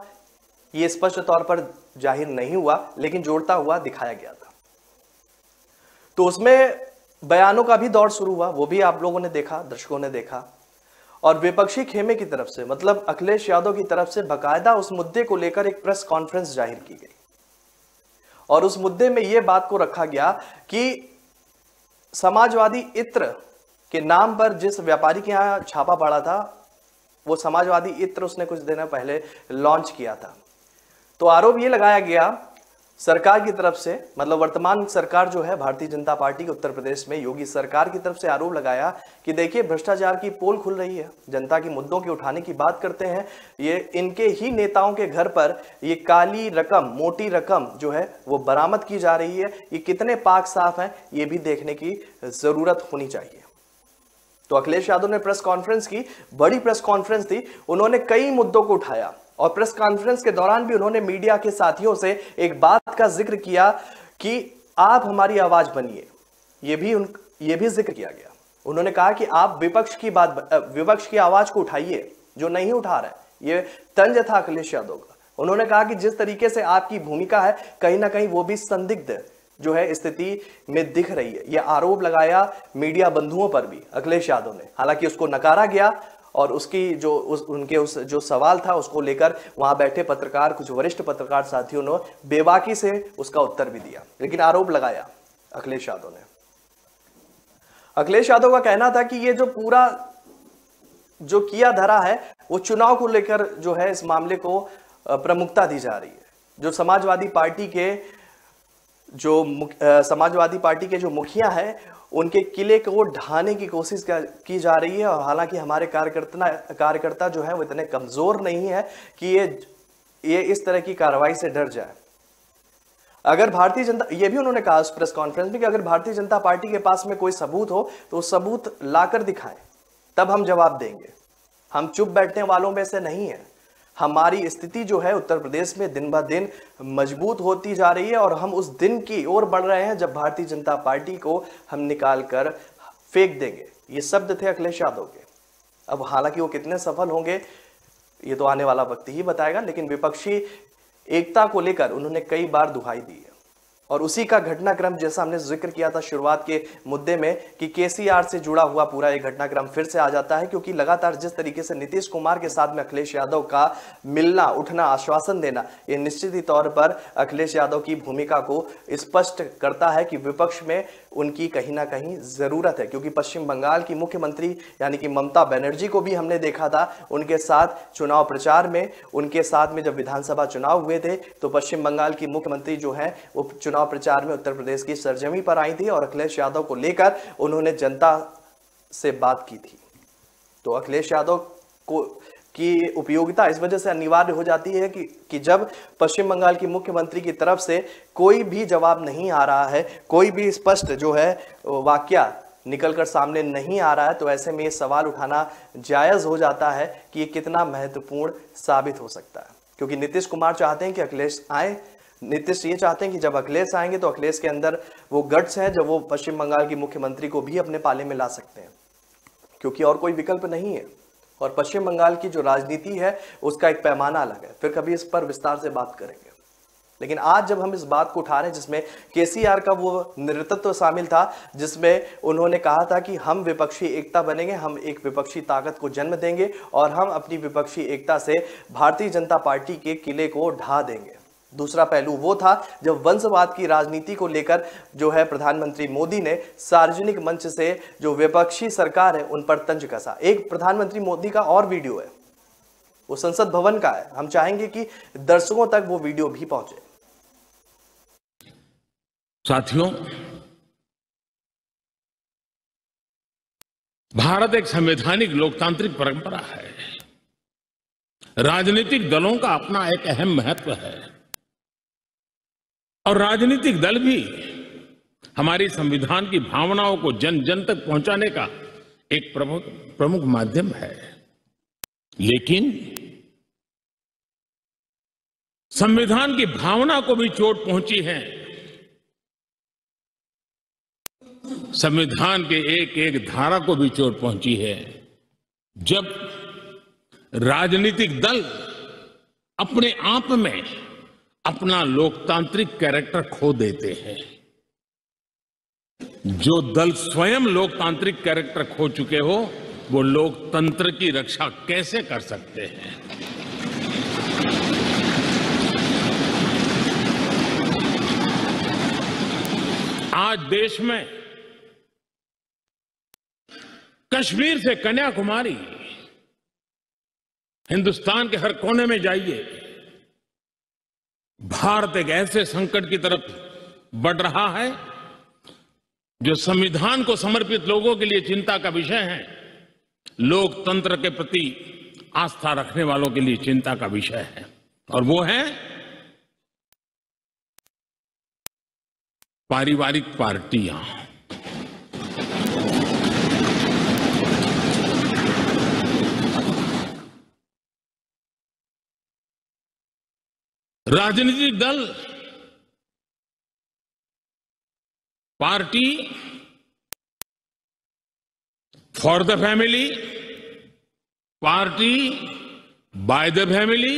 ये स्पष्ट तौर पर जाहिर नहीं हुआ, लेकिन जोड़ता हुआ दिखाया गया था। तो उसमें बयानों का भी दौर शुरू हुआ, वो भी आप लोगों ने देखा, दर्शकों ने देखा। और विपक्षी खेमे की तरफ से, मतलब अखिलेश यादव की तरफ से बाकायदा उस मुद्दे को लेकर एक प्रेस कॉन्फ्रेंस जाहिर की गई और उस मुद्दे में यह बात को रखा गया कि समाजवादी इत्र के नाम पर जिस व्यापारी के यहां छापा पड़ा था, वो समाजवादी इत्र उसने कुछ दिन पहले लॉन्च किया था। तो आरोप यह लगाया गया सरकार की तरफ से, मतलब वर्तमान सरकार जो है भारतीय जनता पार्टी के उत्तर प्रदेश में योगी सरकार की तरफ से आरोप लगाया कि देखिए भ्रष्टाचार की पोल खुल रही है, जनता के मुद्दों के उठाने की बात करते हैं, ये इनके ही नेताओं के घर पर ये काली रकम, मोटी रकम जो है वो बरामद की जा रही है। ये कितने पाक साफ हैं ये भी देखने की जरूरत होनी चाहिए। तो अखिलेश यादव ने प्रेस कॉन्फ्रेंस की, बड़ी प्रेस कॉन्फ्रेंस थी, उन्होंने कई मुद्दों को उठाया और प्रेस कॉन्फ्रेंस के दौरान भी उन्होंने मीडिया के साथियों से एक बात का जिक्र किया कि आप हमारी आवाज बनिए। ये भी जिक्र किया गया। उन्होंने कहा कि आप विपक्ष की आवाज को उठाइए जो नहीं उठा रहे। ये तंज था अखिलेश यादव का। उन्होंने कहा कि जिस तरीके से आपकी भूमिका है कहीं ना कहीं वो भी संदिग्ध जो है स्थिति में दिख रही है। यह आरोप लगाया मीडिया बंधुओं पर भी अखिलेश यादव ने, हालांकि उसको नकारा गया और उसकी जो सवाल था उसको लेकर वहां बैठे पत्रकार, कुछ वरिष्ठ पत्रकार साथियों ने बेबाकी से उसका उत्तर भी दिया, लेकिन आरोप लगाया अखिलेश यादव ने। अखिलेश यादव का कहना था कि ये जो पूरा जो किया धरा है वो चुनाव को लेकर जो है इस मामले को प्रमुखता दी जा रही है। जो समाजवादी पार्टी के जो मुखिया है उनके किले को ढाने की कोशिश की जा रही है। और हालांकि हमारे कार्यकर्ता जो है वो इतने कमजोर नहीं है कि ये इस तरह की कार्रवाई से डर जाए। अगर भारतीय जनता, ये भी उन्होंने कहा उस प्रेस कॉन्फ्रेंस में कि अगर भारतीय जनता पार्टी के पास में कोई सबूत हो तो सबूत लाकर दिखाएं, तब हम जवाब देंगे। हम चुप बैठने वालों में से नहीं है। हमारी स्थिति जो है उत्तर प्रदेश में दिन ब दिन मजबूत होती जा रही है और हम उस दिन की ओर बढ़ रहे हैं जब भारतीय जनता पार्टी को हम निकाल कर फेंक देंगे। ये शब्द थे अखिलेश यादव के। अब हालांकि वो कितने सफल होंगे ये तो आने वाला वक्त ही बताएगा, लेकिन विपक्षी एकता को लेकर उन्होंने कई बार दुहाई दी है। और उसी का घटनाक्रम, जैसा हमने जिक्र किया था शुरुआत के मुद्दे में कि केसीआर से जुड़ा हुआ पूरा एक घटनाक्रम फिर से आ जाता है, क्योंकि लगातार जिस तरीके से नीतीश कुमार के साथ में अखिलेश यादव का मिलना, उठना, आश्वासन देना, ये निश्चित ही तौर पर अखिलेश यादव की भूमिका को स्पष्ट करता है कि विपक्ष में उनकी कहीं ना कहीं जरूरत है। क्योंकि पश्चिम बंगाल की मुख्यमंत्री यानी कि ममता बनर्जी को भी हमने देखा था उनके साथ चुनाव प्रचार में, उनके साथ में जब विधानसभा चुनाव हुए थे तो पश्चिम बंगाल की मुख्यमंत्री जो है वो चुनाव प्रचार में उत्तर प्रदेश की सरजमी पर आई थी और अखिलेश यादव को लेकर उन्होंने जनता से बात की थी। तो अखिलेश यादव की उपयोगिता इस वजह से अनिवार्य हो जाती है कि जब पश्चिम बंगाल की मुख्यमंत्री की तरफ से कोई भी जवाब नहीं आ रहा है, कोई भी स्पष्ट जो है वाकया निकलकर सामने नहीं आ रहा है, तो ऐसे में ये सवाल उठाना जायज हो जाता है कि ये कितना महत्वपूर्ण साबित हो सकता है। क्योंकि नीतीश कुमार चाहते हैं कि अखिलेश आए, नीतीश ये चाहते हैं कि जब अखिलेश आएंगे तो अखिलेश के अंदर वो गट्स है जब वो पश्चिम बंगाल की मुख्यमंत्री को भी अपने पाले में ला सकते हैं, क्योंकि और कोई विकल्प नहीं है। और पश्चिम बंगाल की जो राजनीति है उसका एक पैमाना अलग है, फिर कभी इस पर विस्तार से बात करेंगे। लेकिन आज जब हम इस बात को उठा रहे हैं जिसमें केसीआर का वो नेतृत्व शामिल था, जिसमें उन्होंने कहा था कि हम विपक्षी एकता बनेंगे, हम एक विपक्षी ताकत को जन्म देंगे और हम अपनी विपक्षी एकता से भारतीय जनता पार्टी के किले को ढा देंगे। दूसरा पहलू वो था जब वंशवाद की राजनीति को लेकर जो है प्रधानमंत्री मोदी ने सार्वजनिक मंच से जो विपक्षी सरकार है उन पर तंज कसा। एक प्रधानमंत्री मोदी का और वीडियो है, वो संसद भवन का है, हम चाहेंगे कि दर्शकों तक वो वीडियो भी पहुंचे। साथियों, भारत एक संवैधानिक लोकतांत्रिक परंपरा है। राजनीतिक दलों का अपना एक अहम महत्व है और राजनीतिक दल भी हमारी संविधान की भावनाओं को जन जन तक पहुंचाने का एक प्रमुख माध्यम है। लेकिन संविधान की भावना को भी चोट पहुंची है। संविधान के एक एक धारा को भी चोट पहुंची है जब राजनीतिक दल अपने आप में अपना लोकतांत्रिक कैरेक्टर खो देते हैं। जो दल स्वयं लोकतांत्रिक कैरेक्टर खो चुके हो वो लोकतंत्र की रक्षा कैसे कर सकते हैं। आज देश में कश्मीर से कन्याकुमारी, हिंदुस्तान के हर कोने में जाइए, भारत एक ऐसे संकट की तरफ बढ़ रहा है जो संविधान को समर्पित लोगों के लिए चिंता का विषय है, लोकतंत्र के प्रति आस्था रखने वालों के लिए चिंता का विषय है, और वो है पारिवारिक पार्टियां। राजनीतिक दल, party for the family, party by the family,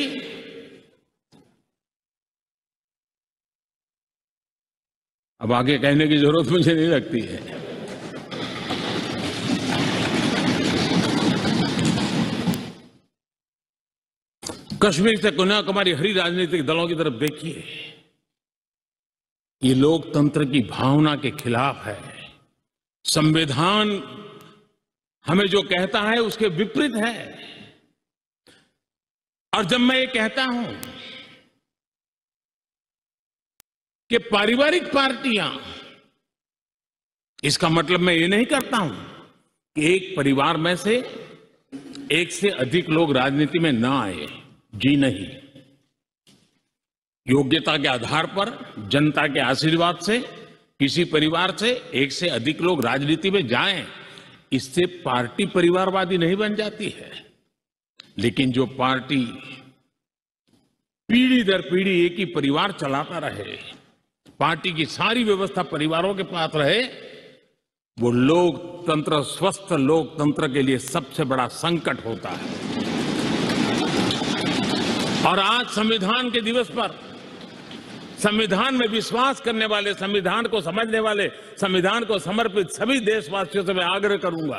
अब आगे कहने की जरूरत मुझे नहीं लगती है। कश्मीर से कन्याकुमारी हरी राजनीतिक दलों की तरफ देखिए, ये लोकतंत्र की भावना के खिलाफ है। संविधान हमें जो कहता है उसके विपरीत है। और जब मैं ये कहता हूं कि पारिवारिक पार्टियां, इसका मतलब मैं ये नहीं करता हूं कि एक परिवार में से एक से अधिक लोग राजनीति में ना आए। जी नहीं, योग्यता के आधार पर, जनता के आशीर्वाद से किसी परिवार से एक से अधिक लोग राजनीति में जाएं, इससे पार्टी परिवारवादी नहीं बन जाती है। लेकिन जो पार्टी पीढ़ी दर पीढ़ी एक ही परिवार चलाता रहे, पार्टी की सारी व्यवस्था परिवारों के पास रहे, वो लोकतंत्र, स्वस्थ लोकतंत्र के लिए सबसे बड़ा संकट होता है। और आज संविधान के दिवस पर संविधान में विश्वास करने वाले, संविधान को समझने वाले, संविधान को समर्पित सभी देशवासियों से मैं आग्रह करूंगा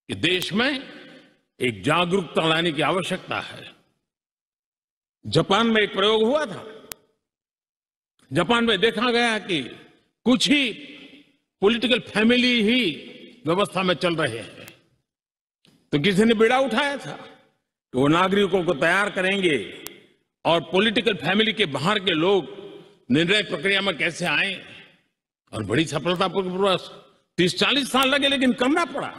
कि देश में एक जागरूकता लाने की आवश्यकता है। जापान में एक प्रयोग हुआ था। जापान में देखा गया कि कुछ ही पॉलिटिकल फैमिली ही व्यवस्था में चल रहे हैं, तो किसी ने बीड़ा उठाया था कि वो नागरिकों को तैयार करेंगे और पॉलिटिकल फैमिली के बाहर के लोग निर्णय प्रक्रिया में कैसे आए, और बड़ी सफलतापूर्वक 30-40 साल लगे, लेकिन करना पड़ा।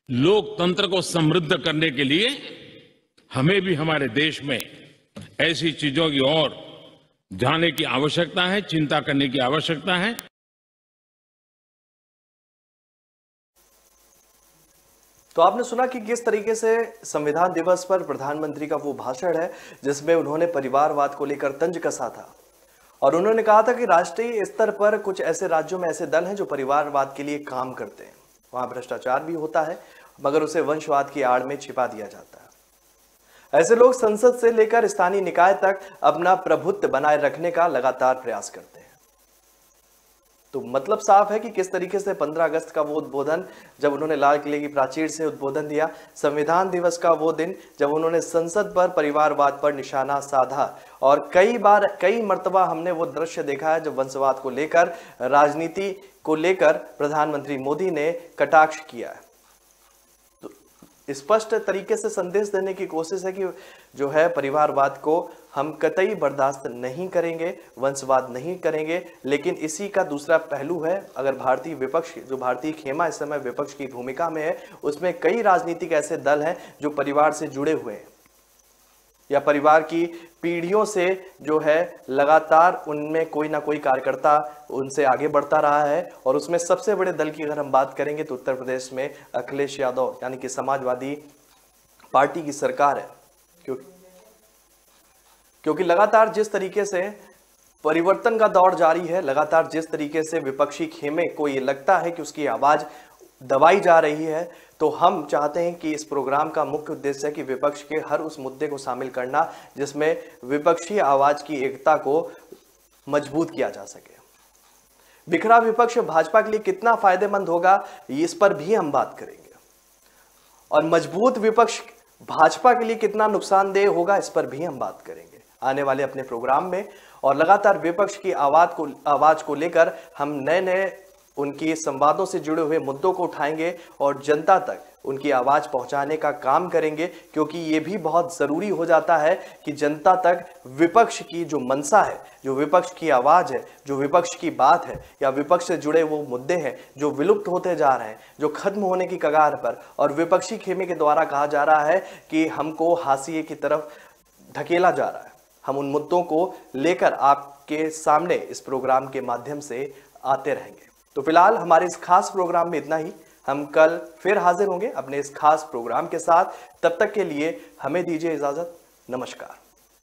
लोकतंत्र को समृद्ध करने के लिए हमें भी हमारे देश में ऐसी चीजों की ओर जाने की आवश्यकता है, चिंता करने की आवश्यकता है। तो आपने सुना कि किस तरीके से संविधान दिवस पर प्रधानमंत्री का वो भाषण है जिसमें उन्होंने परिवारवाद को लेकर तंज कसा था, और उन्होंने कहा था कि राष्ट्रीय स्तर पर कुछ ऐसे राज्यों में ऐसे दल हैं जो परिवारवाद के लिए काम करते हैं, वहां भ्रष्टाचार भी होता है, मगर उसे वंशवाद की आड़ में छिपा दिया जाता है। ऐसे लोग संसद से लेकर स्थानीय निकाय तक अपना प्रभुत्व बनाए रखने का लगातार प्रयास करते हैं। तो मतलब साफ है कि किस तरीके से 15 अगस्त का वो उद्बोधन, जब उन्होंने लाल किले की प्राचीर से उद्बोधन दिया, संविधान दिवस का वो दिन जब उन्होंने संसद पर परिवारवाद पर निशाना साधा, और कई मर्तबा हमने वो दृश्य देखा है जब वंशवाद को लेकर, राजनीति को लेकर प्रधानमंत्री मोदी ने कटाक्ष किया है। स्पष्ट तरीके से संदेश देने की कोशिश है कि जो है परिवारवाद को हम कतई बर्दाश्त नहीं करेंगे, वंशवाद नहीं करेंगे। लेकिन इसी का दूसरा पहलू है, अगर भारतीय विपक्ष, जो भारतीय खेमा इस समय विपक्ष की भूमिका में है, उसमें कई राजनीतिक ऐसे दल हैं जो परिवार से जुड़े हुए हैं या परिवार की पीढ़ियों से जो है लगातार उनमें कोई ना कोई कार्यकर्ता उनसे आगे बढ़ता रहा है। और उसमें सबसे बड़े दल की अगर हम बात करेंगे तो उत्तर प्रदेश में अखिलेश यादव यानी कि समाजवादी पार्टी की सरकार है, क्योंकि लगातार जिस तरीके से परिवर्तन का दौर जारी है, लगातार जिस तरीके से विपक्षी खेमे को ये लगता है कि उसकी आवाज दबाई जा रही है, तो हम चाहते हैं कि इस प्रोग्राम का मुख्य उद्देश्य है कि विपक्ष के हर उस मुद्दे को शामिल करना जिसमें विपक्षी आवाज की एकता को मजबूत किया जा सके। बिखरा विपक्ष भाजपा के लिए कितना फायदेमंद होगा, इस पर भी हम बात करेंगे। और मजबूत विपक्ष भाजपा के लिए कितना नुकसानदेह होगा, इस पर भी हम बात करेंगे आने वाले अपने प्रोग्राम में। और लगातार विपक्ष की आवाज को लेकर हम नए नए उनकी संवादों से जुड़े हुए मुद्दों को उठाएंगे और जनता तक उनकी आवाज पहुंचाने का काम करेंगे, क्योंकि ये भी बहुत जरूरी हो जाता है कि जनता तक विपक्ष की जो मंशा है, जो विपक्ष की आवाज है, जो विपक्ष की बात है, या विपक्ष से जुड़े वो मुद्दे हैं जो विलुप्त होते जा रहे हैं, जो खत्म होने की कगार पर, और विपक्षी खेमे के द्वारा कहा जा रहा है कि हमको हाशिए की तरफ धकेला जा रहा है। हम उन मुद्दों को लेकर आपके सामने इस प्रोग्राम के माध्यम से आते रहेंगे। तो फिलहाल हमारे इस खास प्रोग्राम में इतना ही। हम कल फिर हाजिर होंगे अपने इस खास प्रोग्राम के साथ। तब तक के लिए हमें दीजिए इजाजत। नमस्कार।